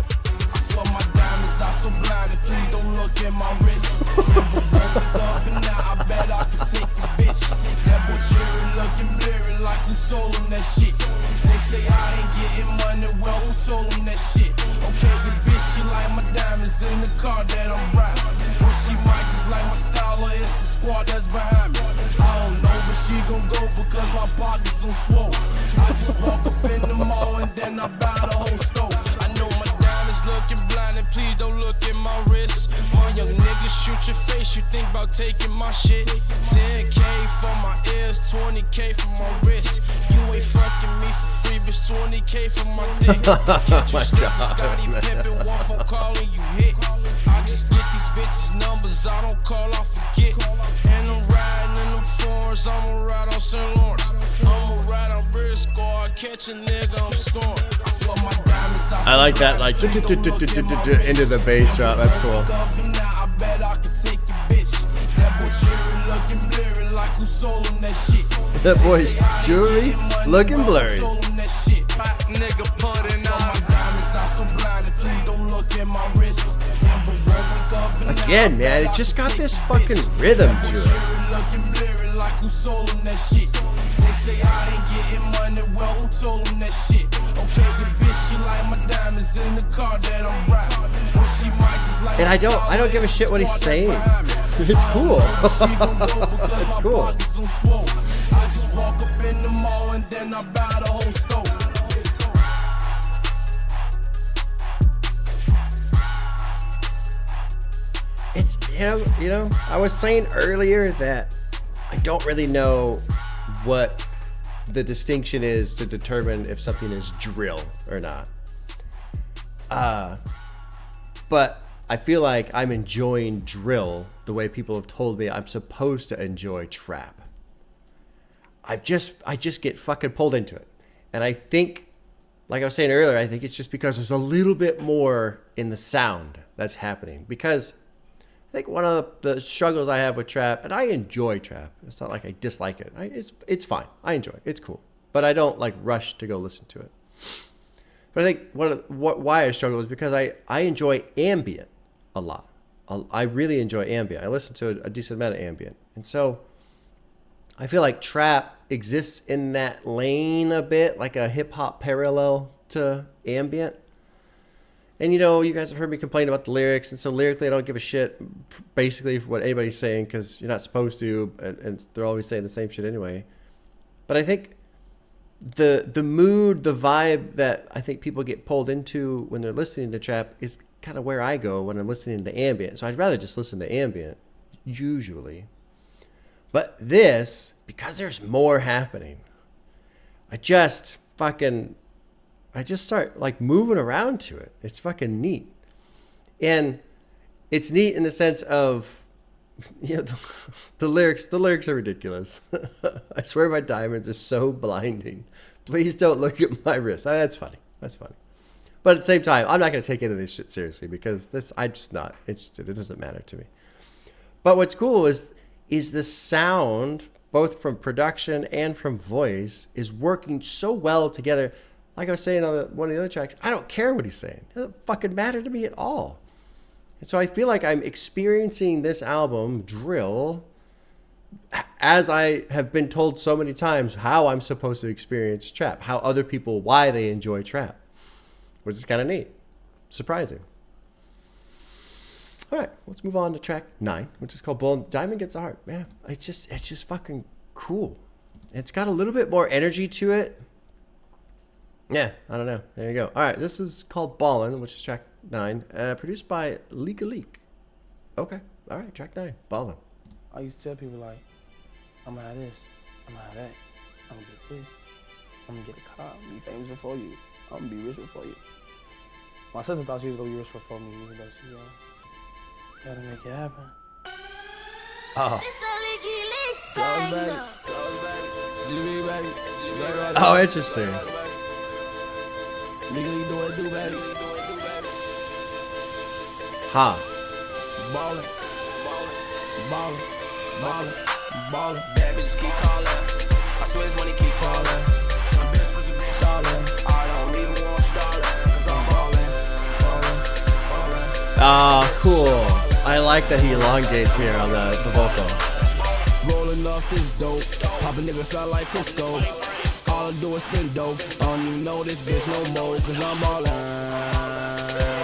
swear my diamonds are so blinded, please don't look at my wrist. Now I bet I can take the bitch. That boy cheering, looking blurry like who sold him that shit. They say I ain't getting money, well who told him that shit? Okay, the bitch, she like my diamonds in the car that I'm riding. Or she might just like my style, or it's the squad that's behind me. I don't know, but she gon' go because my pockets so swole. I just walk up in the mall and then I buy the whole store. I know my diamonds looking blinded, please don't look at my wrist. My young nigga, shoot your face, you think about taking my shit. 10K for my ears, 20K for my wrist. You ain't fucking me for free, bitch, 20K for my dick. Can't you slip Scotty Pimpin', one phone call and you hit. I just get these bitches numbers, I don't call, I forget. And I'm riding in the foreigns, I'ma ride on St. Lawrence. I'ma ride on Briscoe, I catch a nigga, I'm scoring. I swear my diamonds are I like that, like, into the bass drop. That's cool. I bet I can take your bitch. That boy cheering, looking blurry like who sold him that shit. That boy's jewelry looking blurry. Nigga putting on my diamonds are so blinded, please don't look at my wrist. Again, man, it just got this fucking rhythm to it. Looking blurry like who sold him that shit. They say I ain't getting money, well who told him that shit? Okay, the bitch, she like my diamonds in the car that I'm riding. Or she might just like. And I don't give a shit what he's saying. It's cool. It's cool. I just walk up in the mall and then I buy the whole store. It's, I was saying earlier that I don't really know what the distinction is to determine if something is drill or not. But I feel like I'm enjoying drill the way people have told me I'm supposed to enjoy trap. I just get fucking pulled into it. And I think, like I was saying earlier, I think it's just because there's a little bit more in the sound that's happening. Because I think one of the struggles I have with trap, and I enjoy trap. It's not like I dislike it. It's fine. I enjoy it. It's cool. But I don't like rush to go listen to But I think why I struggle is because I enjoy ambient a lot. I really enjoy ambient. I listen to a decent amount of ambient. And so I feel like trap exists in that lane a bit, like a hip hop parallel to ambient. And you know, you guys have heard me complain about the lyrics, and so lyrically I don't give a shit basically for what anybody's saying because you're not supposed to, and they're always saying the same shit anyway. But I think the mood, the vibe that I think people get pulled into when they're listening to trap is kind of where I go when I'm listening to ambient. So I'd rather just listen to ambient, usually. But this, because there's more happening, I just start like moving around to it. It's fucking neat. And it's neat in the sense of, you know, the lyrics are ridiculous. I swear my diamonds are so blinding. Please don't look at my wrist. That's funny. But at the same time, I'm not going to take any of this shit seriously because I'm just not interested. It doesn't matter to me. But what's cool is the sound, both from production and from voice, is working so well together. Like I was saying on one of the other tracks, I don't care what he's saying. It doesn't fucking matter to me at all. And so I feel like I'm experiencing this album, Drill, as I have been told so many times how I'm supposed to experience trap, how other people, why they enjoy trap, which is kind of neat. Surprising. All right, let's move on to track 9, which is called Ballin. Diamond Gets a Heart. Man, it's just fucking cool. It's got a little bit more energy to it. Yeah, I don't know. There you go. All right, this is called Ballin, which is track 9, produced by Leak. Okay, all right, track 9, Ballin. I used to tell people like, I'm gonna have this, I'm gonna have that, I'm gonna get this, I'm gonna get a car, I'm gonna be famous before you, I'm gonna be rich before you. My sister thought she was gonna be rich before me, even though she gotta make it happen. Oh. It's a leaky leak say. Oh, interesting. Legally do it, do baby. Huh. Ballin', ballin', ballin', ballin'. Bad bitches keep calling. I swear this money keep falling. My best friends have been stalling. I don't even want darling, cause I'm ballin', ballin', ballin'. Ah, cool. I like that he elongates here on the vocal. Rolling off this dope. Pop a nigga sound like Crisco. All I do is spin dope. I don't even know this bitch no more, cause I'm ballin'.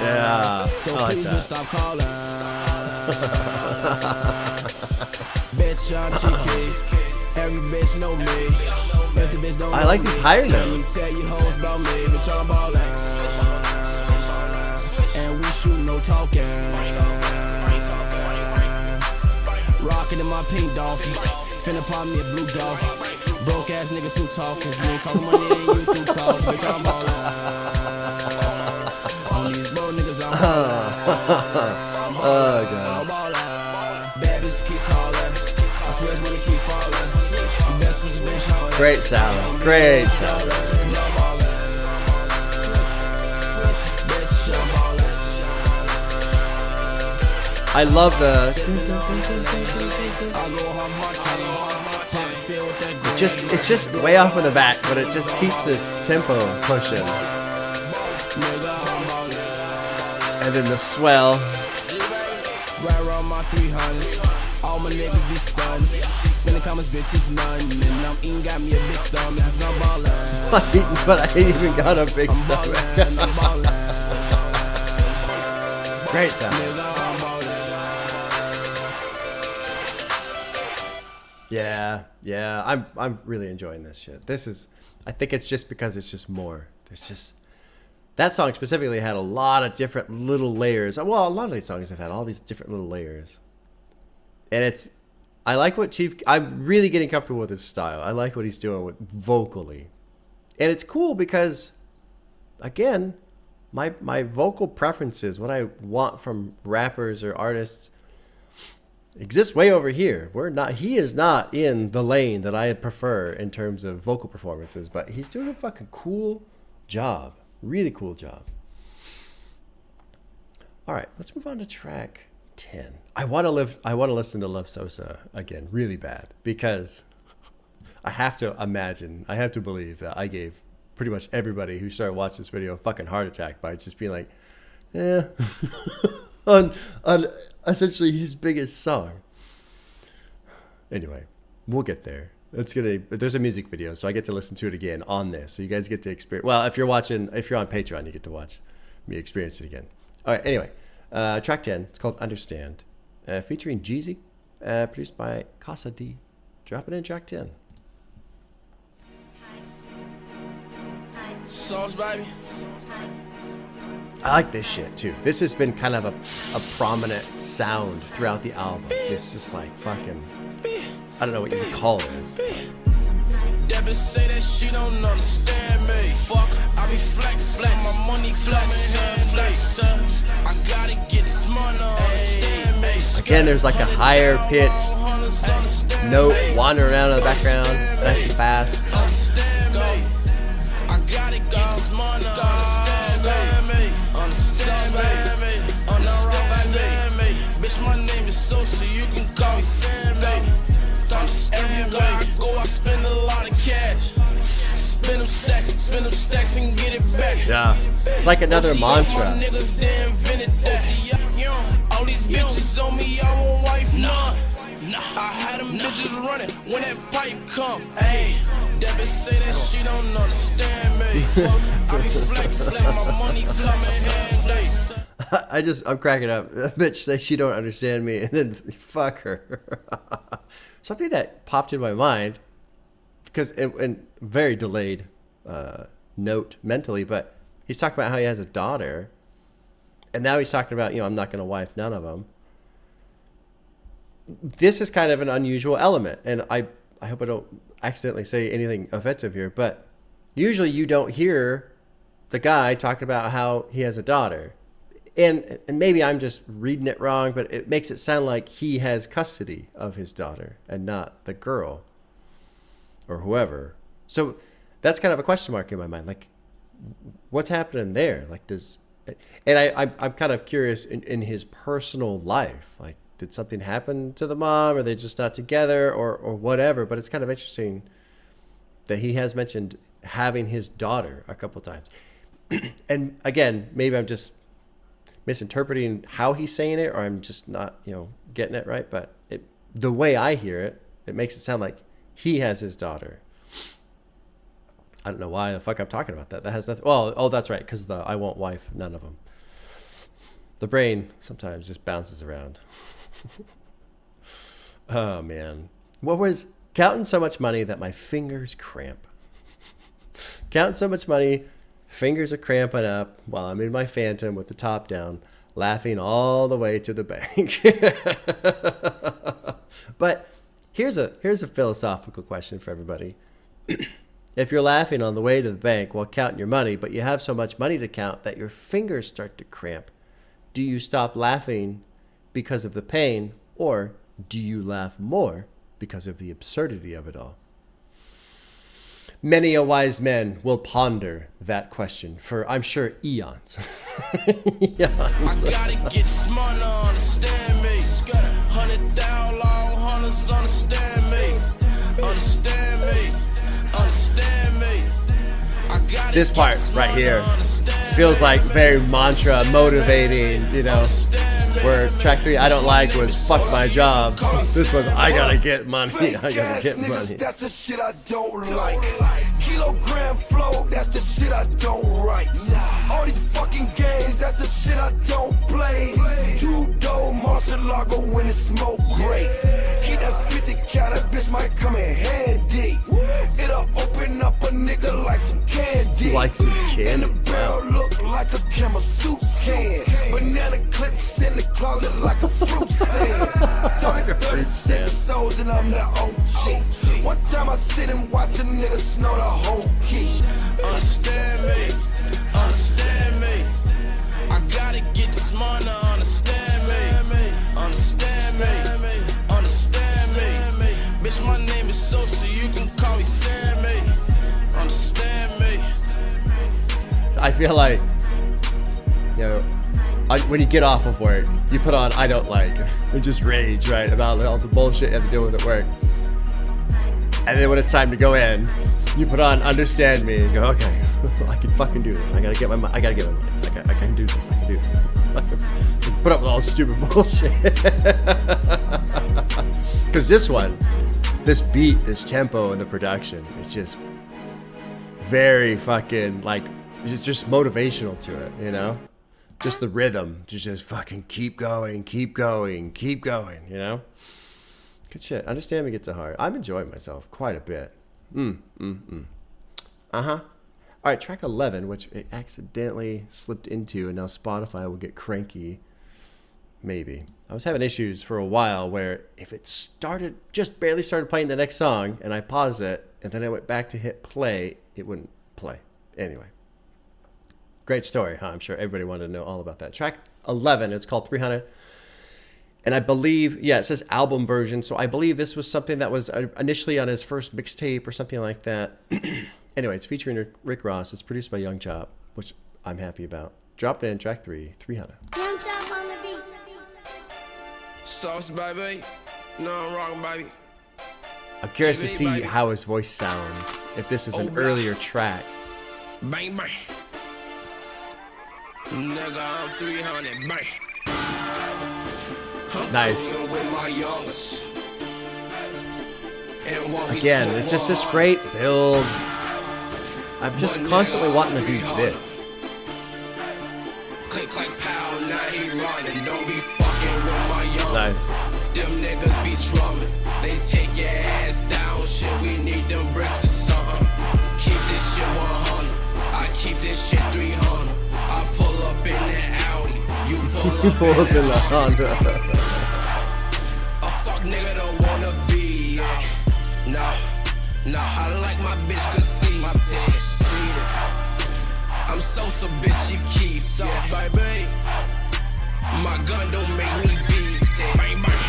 Yeah, So I like please that. just stop calling. Bitch, I'm cheeky. Every bitch know me. If the bitch don't I like these higher let me notes. tell you hoes about me, bitch, I'm ballin'. And we shoot no talking. Rockin' in my pink dolphin. Finna pop me a blue dolphin. Broke ass niggas who talk, cause you ain't talking money and you do talk, bitch, I'm ballin'. On these broke niggas, I'm ballin'. Oh, God. I'm ballin'. Bad bitches keep calling. I swear this money keep falling. Best was a bitch, how Great sound. Great sound. I'm ballin'. Bitch, I'm ballin'. I love the. I go hard, hard time. Pockets filled with that green. It's just way off in the back, but it just keeps this tempo pushing. Nigga, I'm ballin'. And then the swell. Right around my 300s. All my niggas be stunned. Spending commas, bitches none. And I'm eating, got me a big stomach, cause I'm ballin'. But I ain't even got a big I'm stomach. ballin', I'm ballin'. Great sound. Nigga, I'm ballin'. Yeah. I'm really enjoying this shit. I think it's just because it's just more. There's just that song specifically had a lot of different little layers. Well, a lot of these songs have had all these different little layers. And I like what I'm really getting comfortable with his style. I like what he's doing with vocally. And it's cool because, again, my vocal preferences, what I want from rappers or artists, exists way over here. He is not in the lane that I prefer in terms of vocal performances, but he's doing a fucking cool job. Really cool job. All right, let's move on to track 10. I want to listen to Love Sosa again really bad because I have to believe that I gave pretty much everybody who started watching this video a fucking heart attack by just being like, yeah, on essentially his biggest song. Anyway, we'll get there. There's a music video, so I get to listen to it again on this. So you guys get to experience. Well, if you're on Patreon, you get to watch me experience it again. All right. Anyway, track 10. It's called "Understand," featuring Jeezy, produced by Casa D. Dropping in track 10. Sauce, baby. I like this shit too. This has been kind of a prominent sound throughout the album. This is like fucking, I don't know what you would call this. Debbie say that she don't understand me. Fuck, I be flexing, my money flexing. I gotta get this money, understand me. Again, there's like a higher pitched note wandering around in the background, nice and fast. Understand me. I gotta get this money, understand me. Understand me. Understand me. Bitch, my name is Sosa, you can call me Sam, baby. Everywhere I go, I spend a lot of cash. Spend them stacks and get it back. Yeah, it's like another mantra. My niggas, they invented that. All these bitches on me, I won't wife none. I had them bitches running when that pipe come. Ayy, Debbie say that she don't understand me. I be flexing, my money coming handy. I'm cracking up. That bitch say she don't understand me, and then fuck her. Something that popped in my mind, because in very delayed note mentally, but he's talking about how he has a daughter, and now he's talking about, I'm not going to wife none of them. This is kind of an unusual element, and I hope I don't accidentally say anything offensive here, but usually you don't hear the guy talking about how he has a daughter. And maybe I'm just reading it wrong, but it makes it sound like he has custody of his daughter and not the girl or whoever. So that's kind of a question mark in my mind. Like, what's happening there? Like, I'm kind of curious in his personal life. Like, did something happen to the mom? Are they just not together or whatever? But it's kind of interesting that he has mentioned having his daughter a couple times. And again, maybe I'm just misinterpreting how he's saying it, or I'm just not, getting it right. But the way I hear it, it makes it sound like he has his daughter. I don't know why the fuck I'm talking about that. That has nothing. Well, oh, that's right, because I won't wife none of them. The brain sometimes just bounces around. Oh man, what was counting so much money that my fingers cramp? Counting so much money. Fingers are cramping up while I'm in my Phantom with the top down, laughing all the way to the bank. But here's a philosophical question for everybody. If you're laughing on the way to the bank while counting your money, but you have so much money to count that your fingers start to cramp, do you stop laughing because of the pain, or do you laugh more because of the absurdity of it all? Many a wise man will ponder that question for, I'm sure, eons. I gotta get smart, understand me. 100,000 long hunters, understand me. Understand me. Understand me. This part right here feels like very mantra motivating, where track 3 I don't like was fuck my job. This one, I gotta get money. I gotta get money. That's the shit I don't like. Kilogram flow, that's the shit I don't write. All these fucking games, that's the shit I don't play. Two-door Marcelago when it smoke great. Keep that 50 cal, that bitch might come in handy. It'll open up a nigga like some candy. Like some candy. And the barrel look like a camera suit can. Banana clips in the closet like a fruit stand. Talking 36 souls and I'm the OG. One time I sit and watch a nigga snow the whole key. Understand me. Understand me. I gotta get this money, understand me. Understand me. Understand me. Bitch, my name is Sosa, you can call me Sammy. Understand me. I feel like, when you get off of work, you put on I don't like and just rage, right, about all the bullshit you have to deal with at work. And then when it's time to go in, you put on understand me and go, okay, I can fucking do this. I gotta get my money. I can do this. I can do this. Put up with all this stupid bullshit. Because this beat, this tempo, and the production is just very fucking, like, it's just motivational to it, you know? Just the rhythm to just fucking keep going, keep going, keep going, you know? Good shit. Understand Me Gets It Hard. I'm enjoying myself quite a bit. All right, track 11, which it accidentally slipped into, and now Spotify will get cranky. Maybe. I was having issues for a while where if it started, just barely started playing the next song, and I paused it, and then I went back to hit play, it wouldn't play. Anyway. Great story, huh? I'm sure everybody wanted to know all about that. Track 11, it's called 300. And I believe, it says album version, so I believe this was something that was initially on his first mixtape or something like that. Anyway, it's featuring Rick Ross. It's produced by Young Chop, which I'm happy about. Dropped in track 3, 300. Young Chop on the beat. Sauce, baby. No, I'm wrong, baby. I'm curious to see baby. how his voice sounds, if this is an earlier track. Bang, bang. Nigga, I'm 300, bang. Nice. With my youngest. Again, it's just this great build. I'm just constantly wanting to do this. Click, click, pow, now he running. Don't be fucking with my young. Nice. Them niggas be drumming. They take your ass down. Shit, we need them bricks or something. Keep this shit 100. I keep this shit 300. I pull up in that Audi. You pull up in that Honda. A fuck nigga don't wanna be. No, I like my bitch conceited. My bitch conceited. I'm Sosa, bitch, she Keef. Sauce, baby. My gun don't make me beat it. Bang, bang.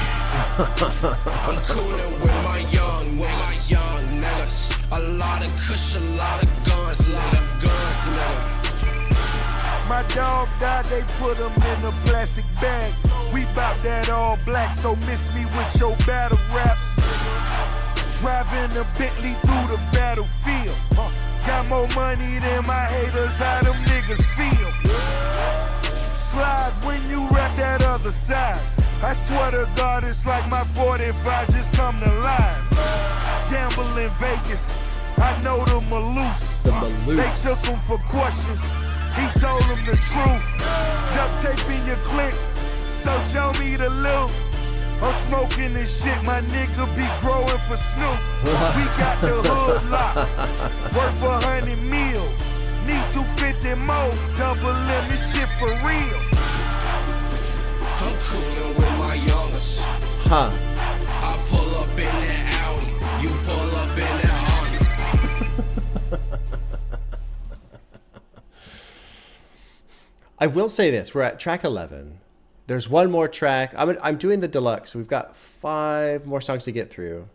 I'm coolin' with my young niggas. A lot of kush, a lot of guns, nigga. My dog died, they put him in a plastic bag. We bout that all black, so miss me with your battle raps. Driving a Bentley through the battlefield. Got more money than my haters, how them niggas feel. Slide when you rap that other side. I swear to God, it's like my 45 just come to life. Gamble in Vegas, I know the Maloose. They took him for questions, he told them the truth. Duct tape in your click, so show me the loot. I'm smoking this shit, my nigga be growing for Snoop. We got the hood locked, worth 100 mil. Need 250 more, double limit shit for real. I'm coolin' with my youngest. Huh. I pull up in that Audi, you pull up in that Honda. I will say this, we're at track 11. There's one more track. I'm doing the deluxe. We've got 5 more songs to get through.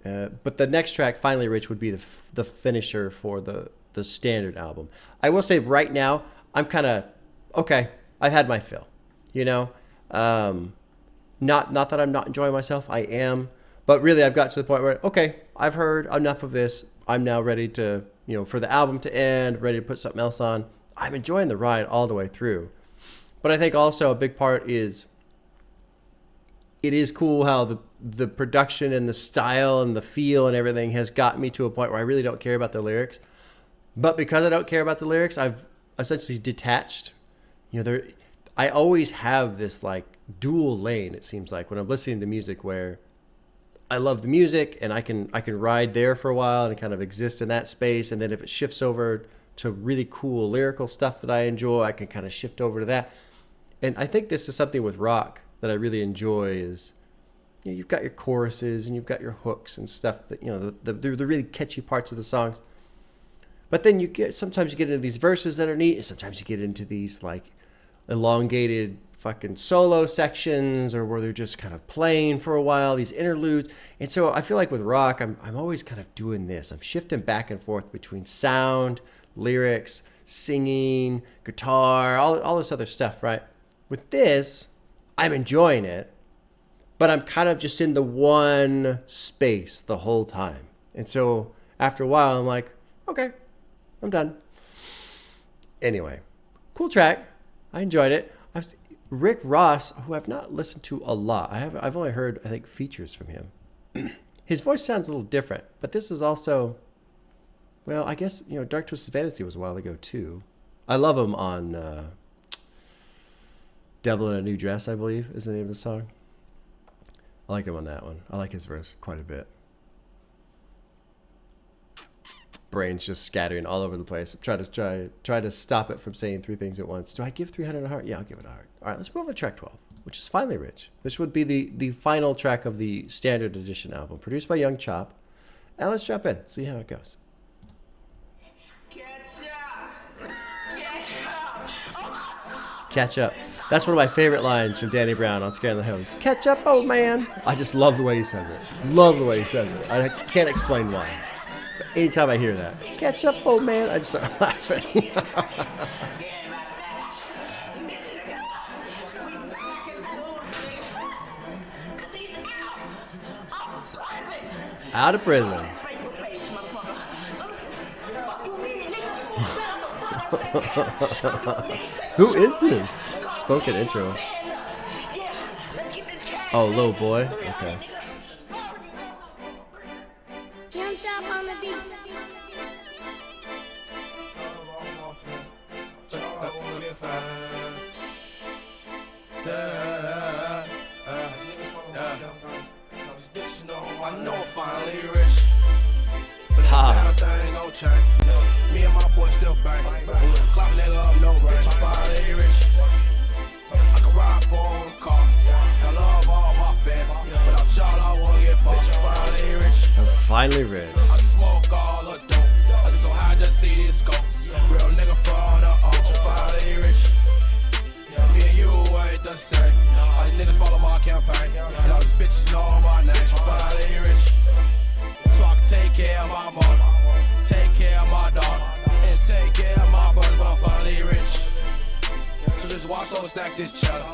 But the next track, Finally Rich, would be the finisher for the standard album. I will say right now, I'm kind of, okay, I've had my fill. You know? Not that I'm not enjoying myself. I am. But really, I've got to the point where, okay, I've heard enough of this. I'm now ready to, for the album to end, ready to put something else on. I'm enjoying the ride all the way through. But I think also a big part is it is cool how the production and the style and the feel and everything has gotten me to a point where I really don't care about the lyrics. But because I don't care about the lyrics, I've essentially detached. I always have this like dual lane, it seems like, when I'm listening to music where I love the music and I can ride there for a while and kind of exist in that space. And then if it shifts over to really cool lyrical stuff that I enjoy, I can kind of shift over to that. And I think this is something with rock that I really enjoy is, you've got your choruses and you've got your hooks and stuff that, the really catchy parts of the songs. But then sometimes you get into these verses that are neat, and sometimes you get into these like elongated fucking solo sections, or where they're just kind of playing for a while, these interludes. And so I feel like with rock, I'm always kind of doing this. I'm shifting back and forth between sound, lyrics, singing, guitar, all this other stuff, right? With this, I'm enjoying it, but I'm kind of just in the one space the whole time. And so after a while, I'm like, okay, I'm done. Anyway, cool track. I enjoyed it. Rick Ross, who I've not listened to a lot. I've only heard, I think, features from him. His voice sounds a little different, but this is also, well, I guess, you know, Dark Twisted Fantasy was a while ago too. I love him on Devil in a New Dress, I believe is the name of the song. I like him on that one. I like his verse quite a bit. Brain's just scattering all over the place. Try to stop it from saying three things at once. Do I give 300 a heart? Yeah, I'll give it a heart. All right, let's move on to track 12, which is Finally Rich. This would be the final track of the Standard Edition album, produced by Young Chop. And let's jump in, see how it goes. Catch up. That's one of my favorite lines from Danny Brown on Scaring the Hoes. Catch up, old man. I just love the way he says it. Love the way he says it. I can't explain why. But anytime I hear that, catch up, old man, I just start laughing. Out of prison. Who is this? Spoken intro. Oh, Lil Boy. Okay. Young Chop on the beat. I know I'm finally rich, but that thing gon' change. Me and my boy still bang. Clap nigga up, no range. I'm finally rich. I can ride for all the cars. I love all my fans, but I'm child, I won't get fucked. I'm finally rich. I'm finally rich. I can smoke all the dope. I get so high, just see this go. Real nigga from the arch. I'm finally rich. Me and you ain't the same. All these niggas follow my campaign, and all these bitches know my name. I'm finally rich, so I can take care of my mom, take care of my dog, and take care of my brother. But I'm finally rich, so just watch so stack this cheddar.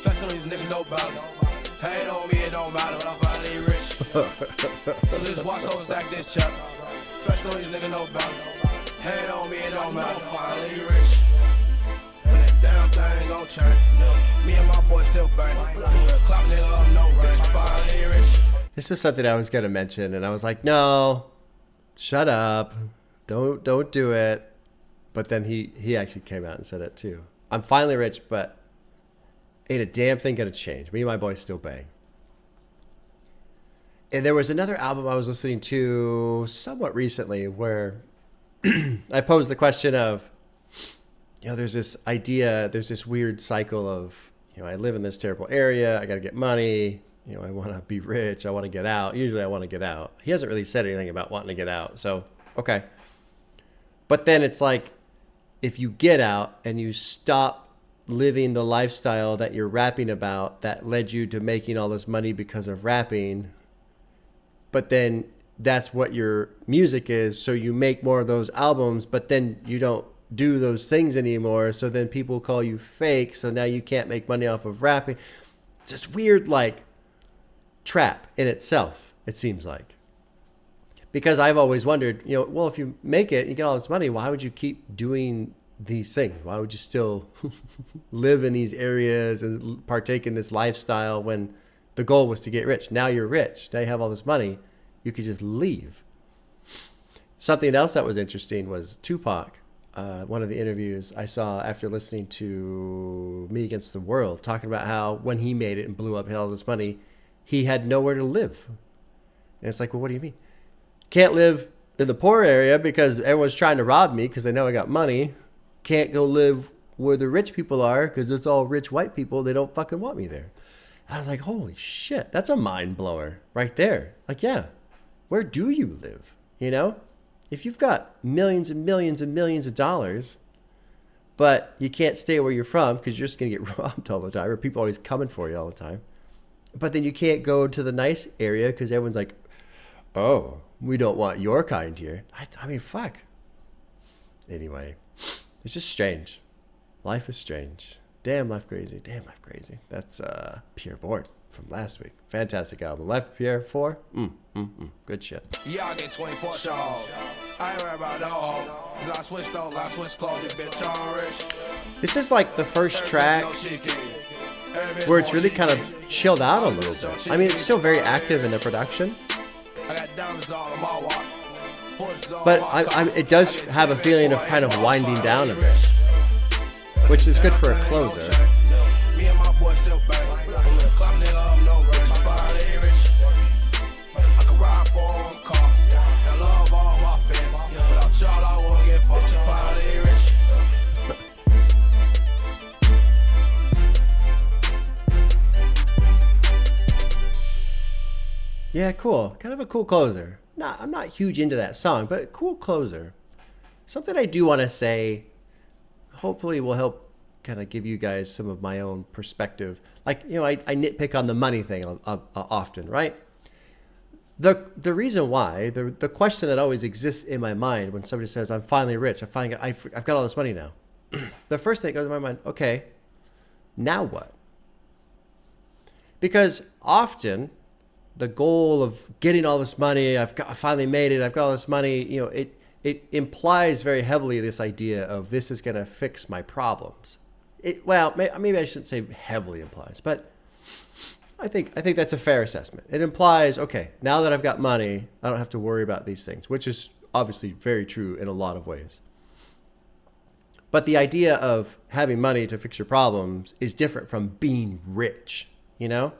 Flexing on these niggas no better. Hate on me, it don't matter. But I'm finally rich, so just watch so stack this cheddar. Flexing on these niggas no better. Hate on me, it don't matter. I'm finally rich. Damn thing gon' change. Me and my boy still bang. Clap nigga up, no range. Finally rich. This was something I was gonna mention, and I was like, no, shut up, don't do it. But then he actually came out and said it too. I'm finally rich, but ain't a damn thing gonna change. Me and my boy still bang. And there was another album I was listening to somewhat recently where I posed the question of, you know, there's this idea, there's this weird cycle of, you know, I live in this terrible area, I got to get money, you know, I want to be rich, I want to get out. Usually I want to get out. He hasn't really said anything about wanting to get out, so, okay. But then it's like, if you get out and you stop living the lifestyle that you're rapping about that led you to making all this money because of rapping, but then that's what your music is, so you make more of those albums, but then you don't do those things anymore, so then people call you fake, so now you can't make money off of rapping. It's this weird, like, trap in itself, it seems like. Because I've always wondered, you know, well, if you make it and you get all this money, why would you keep doing these things? Why would you still live in these areas and partake in this lifestyle when the goal was to get rich? Now you're rich, now you have all this money, you could just leave. Something else that was interesting was Tupac. One of the interviews I saw after listening to Me Against the World, talking about how when he made it and blew up, had all this money, he had nowhere to live. And it's like, well, what do you mean? Can't live in the poor area because everyone's trying to rob me because they know I got money. Can't go live where the rich people are because it's all rich white people. They don't fucking want me there. I was like, holy shit, that's a mind blower right there. Like, yeah, where do you live? You know? If you've got millions and millions and millions of dollars, but you can't stay where you're from because you're just going to get robbed all the time, or people always coming for you all the time, but then you can't go to the nice area because everyone's like, oh, we don't want your kind here. I mean, fuck. Anyway, it's just strange. Life is strange. Damn life crazy. Damn life crazy. That's Pierre Bourne from last week. Fantastic album. Life of Pierre 4. Good shit. Y'all get 24 shows. I ain't worried about no hoe. Cause I switched over, I switched closet, bitch, I'm rich. This is like the first track where it's really kind of chilled out a little bit. I mean, it's still very active in the production, but it does have a feeling of kind of winding down a bit, which is good for a closer. Me and my boy still bang. Clap nigga up, no rich. My father ain't rich. I can ride for on cars. I love all my fans. Without y'all, I won't get fucked. My father ain't rich. Yeah, cool. Kind of a cool closer. I'm not huge into that song, but cool closer. Something I do want to say, hopefully will help kind of give you guys some of my own perspective. Like, you know, I nitpick on the money thing often, right? The reason why, the question that always exists in my mind when somebody says, I'm finally rich, I've got all this money now. The first thing that goes in my mind, okay, now what? Because often the goal of getting all this money, I finally made it, I've got all this money, you know, it implies very heavily this idea of this is going to fix my problems. Well, maybe I shouldn't say heavily implies, but I think that's a fair assessment. It implies, okay, now that I've got money, I don't have to worry about these things, which is obviously very true in a lot of ways. But the idea of having money to fix your problems is different from being rich, you know?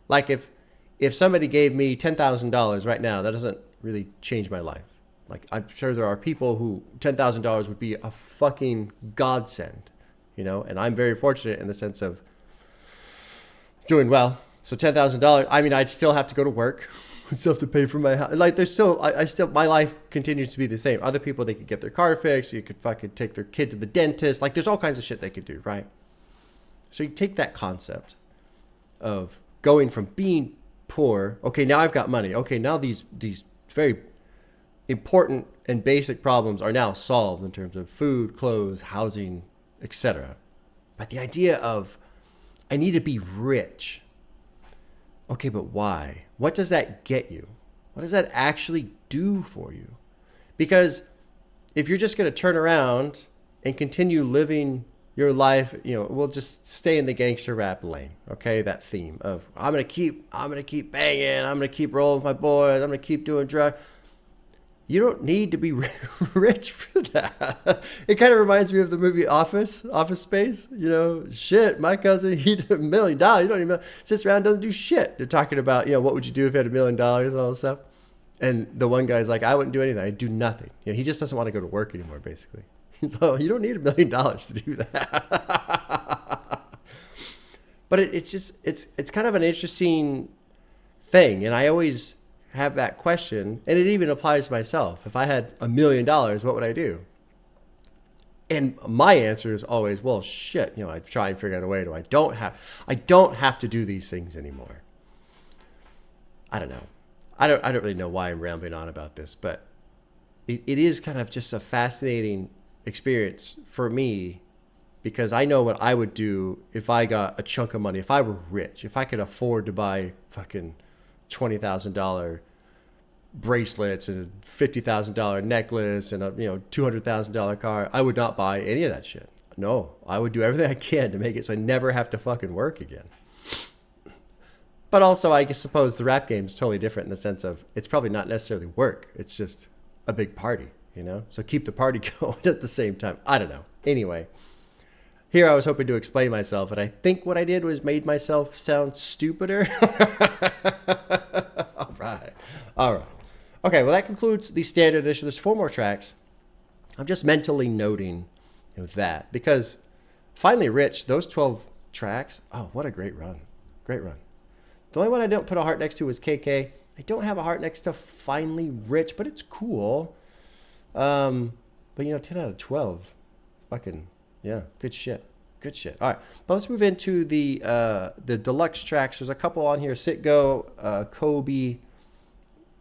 Like if somebody gave me $10,000 right now, that doesn't really change my life. Like, I'm sure there are people who $10,000 would be a fucking godsend, you know? And I'm very fortunate in the sense of doing well. So $10,000, I mean, I'd still have to go to work. I'd still have to pay for my house. Like, there's still, my life continues to be the same. Other people, they could get their car fixed. You could fucking take their kid to the dentist. Like, there's all kinds of shit they could do, right? So you take that concept of going from being poor, okay, now I've got money. Okay, now these very important and basic problems are now solved in terms of food, clothes, housing, etc. But the idea of I need to be rich. Okay, but why? What does that get you? What does that actually do for you? Because if you're just going to turn around and continue living your life, you know, we'll just stay in the gangster rap lane, okay? That theme of I'm gonna keep banging, I'm gonna keep rolling with my boys, I'm gonna keep doing drugs. You don't need to be rich for that. It kind of reminds me of the movie Office Space. You know, shit, my cousin, he did $1 million. You don't even sits around, doesn't do shit. They're talking about, you know, what would you do if you had $1 million and all this stuff. And the one guy's like, I wouldn't do anything. I'd do nothing. You know, he just doesn't want to go to work anymore, basically. He's like, you don't need $1 million to do that. But it's kind of an interesting thing. And I always have that question, and it even applies to myself. If I had $1 million, what would I do? And my answer is always, well, shit, you know, I'd try and figure out a way to, I don't have to do these things anymore. I don't know. I don't really know why I'm rambling on about this, but it is kind of just a fascinating experience for me, because I know what I would do if I got a chunk of money, if I were rich, if I could afford to buy fucking $20,000 bracelets and a $50,000 necklace and a $200,000 car. I would not buy any of that shit. No, I would do everything I can to make it so I never have to fucking work again. But also, I suppose the rap game is totally different in the sense of it's probably not necessarily work. It's just a big party, you know? So keep the party going at the same time. I don't know. Anyway, here I was hoping to explain myself, and I think what I did was made myself sound stupider. All right. Okay, well, that concludes the standard edition. There's 4 more tracks. I'm just mentally noting that because Finally Rich, those 12 tracks, oh, what a great run. Great run. The only one I don't put a heart next to is KK. I don't have a heart next to Finally Rich, but it's cool. But 10 out of 12. Fucking, yeah, good shit. Good shit. All right, but let's move into the deluxe tracks. There's a couple on here. Citgo, Kobe.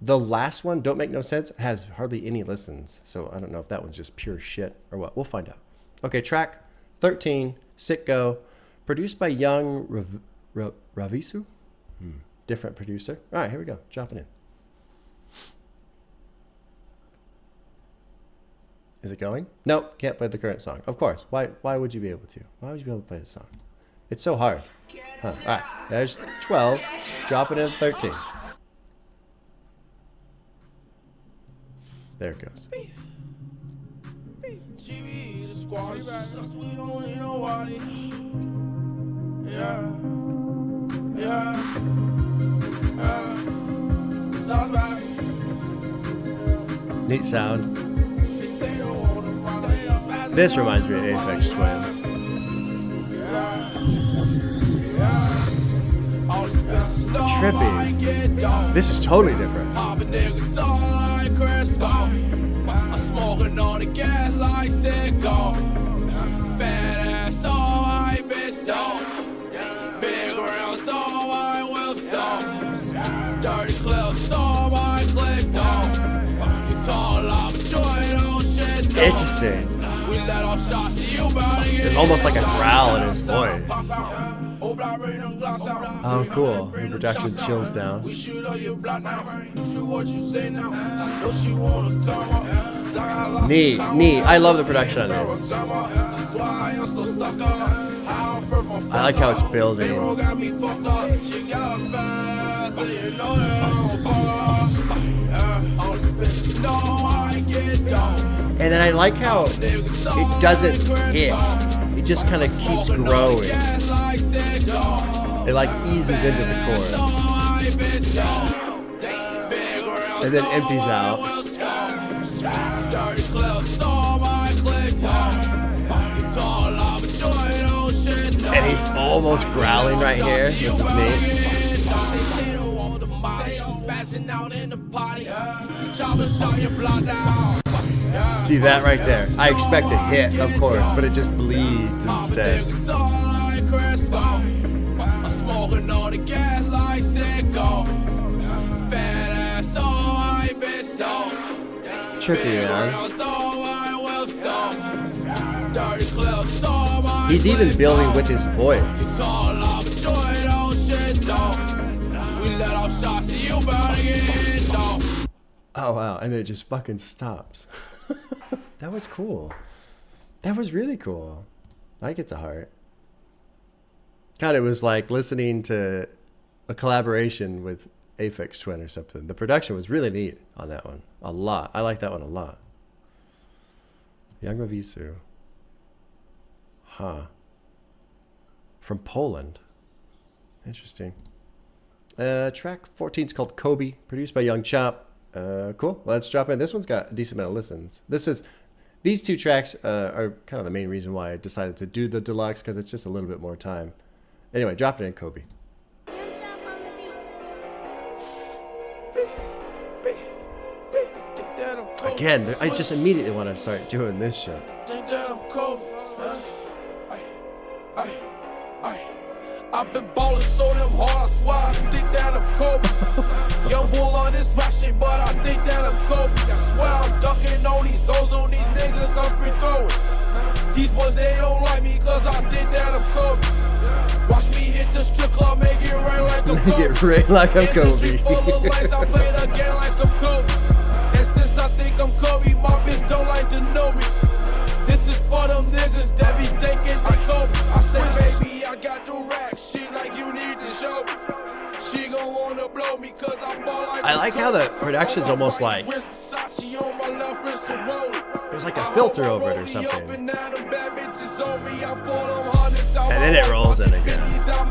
The last one, Don't Make No Sense, has hardly any listens. So I don't know if that one's just pure shit or what. We'll find out. Okay, track 13, Citgo, produced by Young Ravisu. Different producer. All right, here we go. Jumping in. Is it going? Nope, can't play the current song. Of course. Why would you be able to? Why would you be able to play this song? It's so hard. Huh. Alright, there's 12. Dropping in 13. There it goes. Neat sound. This reminds me of Aphex Twin. Trippy. This is totally different. I'm smoking on the gas like Citgo. Fat ass on my bitch though. Big rounds on my whip though. Dirty clips on my click though. You talk like a joint on shit though. Interesting. We let off shots to you, buddy. There's almost like a growl in his voice. Oh, cool. The production chills down. Neat. I love the production on this. I like how it's building. And then I like how it doesn't hit. It just kind of keeps growing. It like eases into the chorus. And then empties out. And he's almost growling right here. This is neat. See that right there? I expect a hit, of course, but it just bleeds instead. Smoking on the gas like Citgo. Fat ass on my bitch though. Trippy, man. He's even building with his voice. Oh wow, and then it just fucking stops. That was cool. That was really cool. I get to heart. God, it was like listening to a collaboration with Aphex Twin or something. The production was really neat on that one. A lot. I like that one a lot. Young Mavisu. Huh. From Poland. Interesting. Track 14 is called Kobe, produced by Young Chop. Cool. Let's drop in. This one's got a decent amount of listens. These two tracks are kind of the main reason why I decided to do the deluxe, because it's just a little bit more time. Anyway, drop it in, Kobe. Again, I just immediately want to start doing this shit. I've been ballin' so damn hard, I swear I think that I'm Kobe. Young bull on this rap shit, but I think that I'm Kobe. I swear I'm ducking on these hoes, on these niggas, I'm free throwing. These boys, they don't like me, cause I think that I'm Kobe. Watch me hit the strip club, make it rain like I'm Kobe. Make it rain like I'm Kobe. Industry full of lights, I play the game like I'm Kobe. And since I think I'm Kobe, my bitch don't like to know me. This is for them niggas that be thinking they Kobe. I say, baby, I got the rack. She like, you need to show me. She gon' wanna blow me cause I ball like I like how the production's almost like there's like a filter over it or something. And then it rolls in again. I'm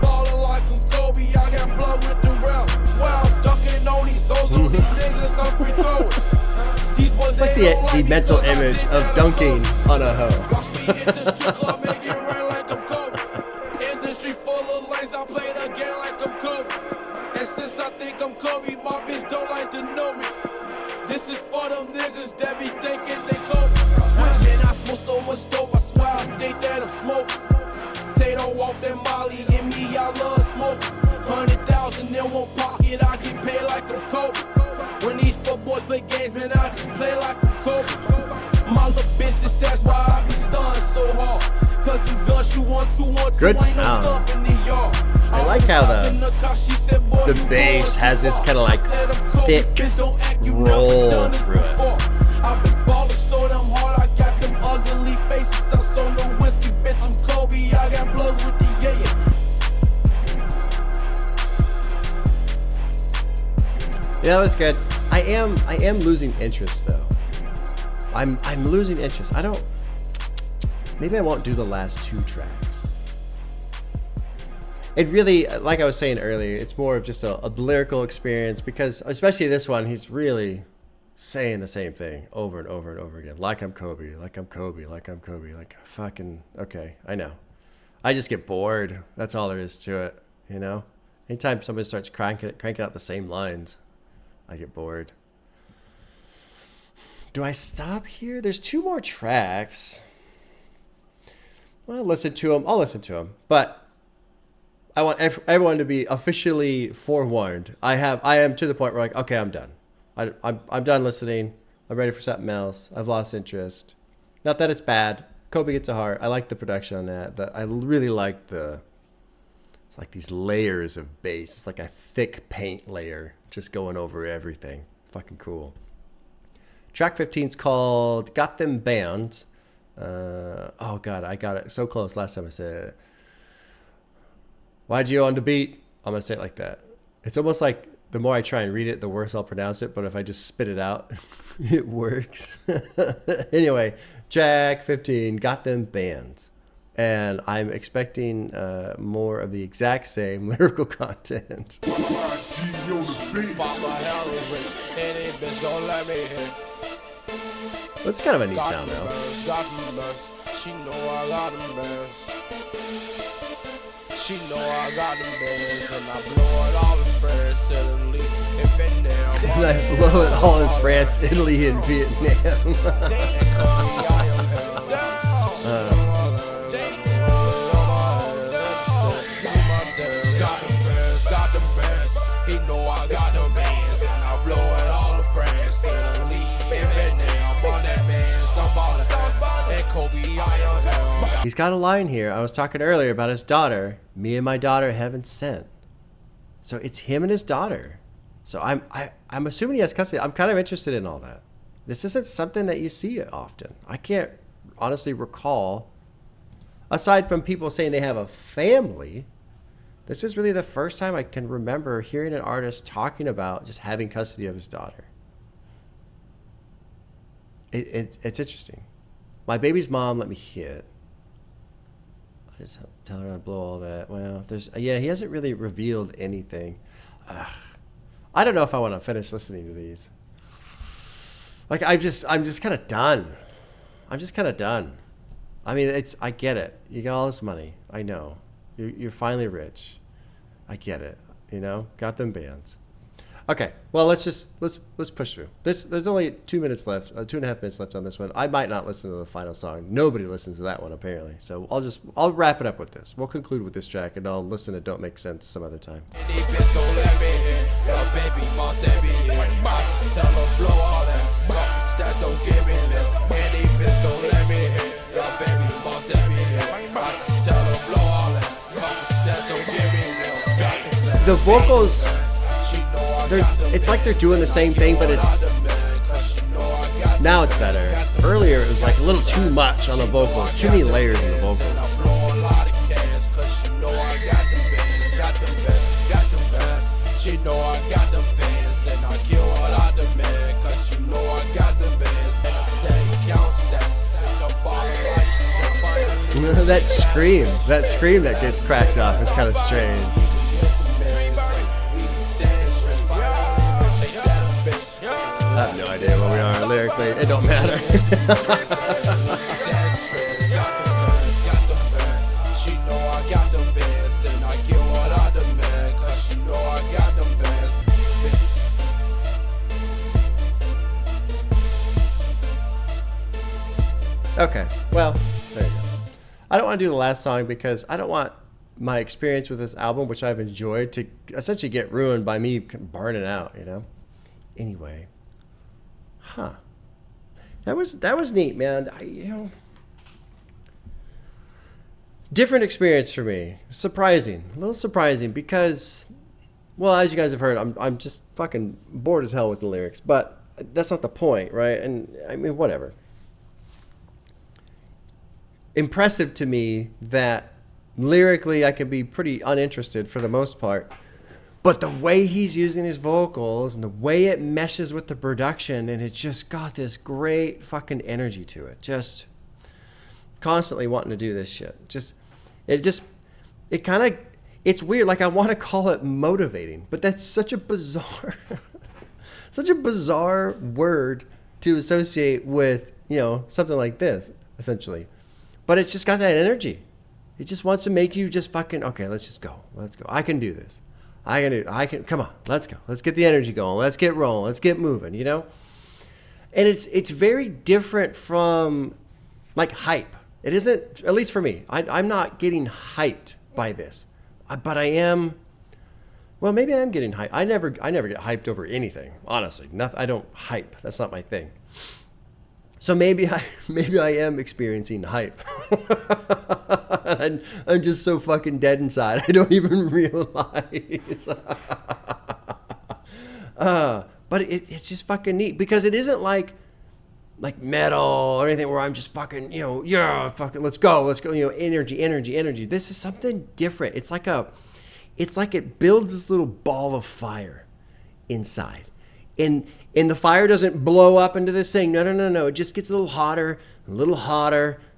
ballin' like I'm Kobe. I got blood with the realm. Swear I'm ducking on these hoes, on these niggas, I'm free throwing. It's like the mental image of dunking on a hoe. Industry full of lights, I play the game like I'm Kobe. And since I think I'm Kobe, my bitch don't like to know me. This is for them niggas that be thinking they Kobe. Switch, man, I smoke so much dope, I swear I think that I'm smoking. Tato off that Molly, and me, I love smoking. 100,000 in one pocket, I get paid like I'm Kobe. When these footboys play games, man, I just play like I'm Kobe. My little bitch just says why I be stunned so hard. Cause the guns you want to good ain't no sound. stump in the yard. I like how the bass has this kind of like thick roll through it. Yeah, that was good. I am losing interest though. I'm losing interest. Maybe I won't do the last 2 tracks. It really, like I was saying earlier, it's more of just a lyrical experience, because especially this one, he's really saying the same thing over and over and over again. Like I'm Kobe, like I'm Kobe, like I'm Kobe, like fucking, okay, I know. I just get bored. That's all there is to it, you know? Anytime somebody starts cranking out the same lines, I get bored. Do I stop here? There's 2 more tracks. Well, I'll listen to them. But I want everyone to be officially forewarned. I am to the point where, like, okay, I'm done. I'm done listening. I'm ready for something else. I've lost interest. Not that it's bad. Kobe Gets a Heart. I like the production on that. I really like it's like these layers of bass. It's like a thick paint layer just going over everything. Fucking cool. Track 15 is called Got Them Bound. Oh God, I got it so close last time I said it. YGO on the beat. I'm gonna say it like that. It's almost like the more I try and read it, the worse I'll pronounce it. But if I just spit it out, it works. Anyway, track 15, Got Them Bound. And I'm expecting more of the exact same lyrical content. That's kind of a neat sound, though. She know I got them bands. She know I got them bands, and I blow it all in France, Italy, and Vietnam. And I blow it all in France, Italy, and Vietnam. He know I got them bands, and I blow it all in France, Italy, and Vietnam. On that man, somebody, that Kobe, I am hell. He's got a line here. I was talking earlier about his daughter. Me and my daughter heaven sent. So it's him and his daughter. So I'm assuming he has custody. I'm kind of interested in all that. This isn't something that you see often. I can't honestly recall, aside from people saying they have a family, this is really the first time I can remember hearing an artist talking about just having custody of his daughter. It's interesting. My baby's mom let me hit. I just tell her to blow all that. Well, he hasn't really revealed anything. I don't know if I want to finish listening to these. Like, I'm just kind of done. I'm just kind of done. I mean, I get it. You got all this money. I know. You're finally rich. I get it. You know, got them bands. Okay, well, let's push through. There's only 2 minutes left, 2.5 minutes left on this one. I might not listen to the final song. Nobody listens to that one apparently. So I'll wrap it up with this. We'll conclude with this track, and I'll listen to Don't Make Sense some other time. The vocals, it's like they're doing the same thing, but now it's better. Earlier it was like a little too much on the vocals, too many layers in the vocals. She know I got them bands, and I kill what I demand, cause she know I got them bands, and I'm steady count stacks. That scream that gets cracked off is kind of strange. I have no idea where we are lyrically. It don't matter. She know I got them bands, and I kill what I demand, cause she know I got them bands. Okay, well, there you go. I don't want to do the last song because I don't want my experience with this album, which I've enjoyed, to essentially get ruined by me burning out, you know? Anyway. Huh. That was neat, man. Different experience for me. Surprising. A little surprising because, well, as you guys have heard, I'm just fucking bored as hell with the lyrics, but that's not the point, right? And I mean, whatever. Impressive to me that lyrically I could be pretty uninterested for the most part, But the way he's using his vocals and the way it meshes with the production, and it's just got this great fucking energy to it. Just constantly wanting to do this shit. It kind of, it's weird. Like, I want to call it motivating, but that's such a bizarre, such a bizarre word to associate with, you know, something like this, essentially. But it's just got that energy. It just wants to make you just fucking, okay, let's just go. Let's go. I can do this. Come on, let's go. Let's get the energy going. Let's get rolling. Let's get moving, you know? And it's very different from, like, hype. It isn't, at least for me. I'm not getting hyped by this. But I am, well, maybe I am getting hyped. I never get hyped over anything, honestly. I don't hype. That's not my thing. So maybe I am experiencing hype. I'm just so fucking dead inside. I don't even realize. But it's just fucking neat because it isn't like metal or anything where I'm just fucking, you know, yeah, fucking let's go, you know, energy. This is something different. It's like it builds this little ball of fire inside. And the fire doesn't blow up into this thing. No. It just gets a little hotter.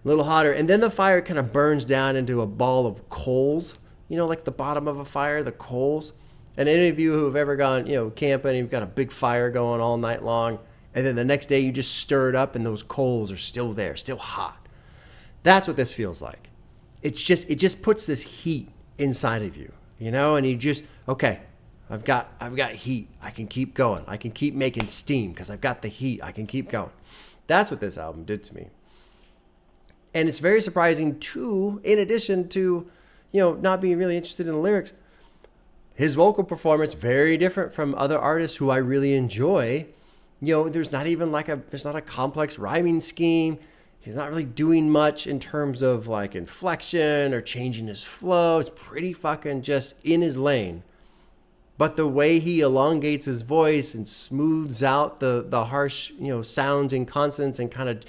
And then the fire kind of burns down into a ball of coals, you know, like the bottom of a fire, the coals. And any of you who have ever gone, you know, camping and you've got a big fire going all night long, and then the next day you just stir it up and those coals are still there, still hot. That's what this feels like. It just puts this heat inside of you, you know, and you just, okay, I've got heat. I can keep going. I can keep making steam because I've got the heat. I can keep going. That's what this album did to me. And it's very surprising too, in addition to, you know, not being really interested in the lyrics, his vocal performance, very different from other artists who I really enjoy. You know, there's not a complex rhyming scheme. He's not really doing much in terms of like inflection or changing his flow. It's pretty fucking just in his lane. But the way he elongates his voice and smooths out the harsh, you know, sounds and consonants and kind of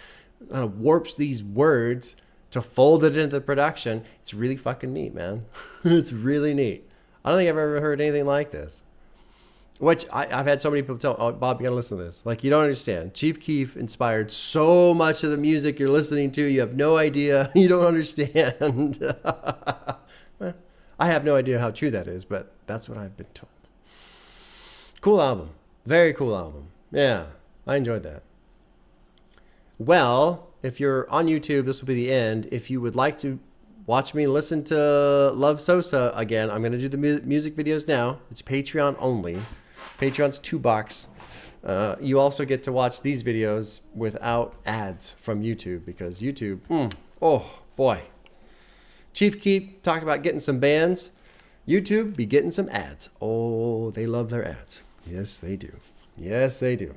warps these words to fold it into the production, it's really fucking neat, man. It's really neat. I don't think I've ever heard anything like this. Which I've had so many people tell, oh, Bob, you gotta listen to this. Like, you don't understand. Chief Keef inspired so much of the music you're listening to. You have no idea. You don't understand. Well, I have no idea how true that is, but that's what I've been told. Cool album. Very cool album. Yeah, I enjoyed that. Well, if you're on YouTube, this will be the end. If you would like to watch me listen to Love Sosa again, I'm going to do the music videos now. It's Patreon only. Patreon's $2. You also get to watch these videos without ads from YouTube because YouTube, oh boy. Chief Keef talking about getting some bands. YouTube be getting some ads. Oh, they love their ads. Yes, they do. Yes, they do.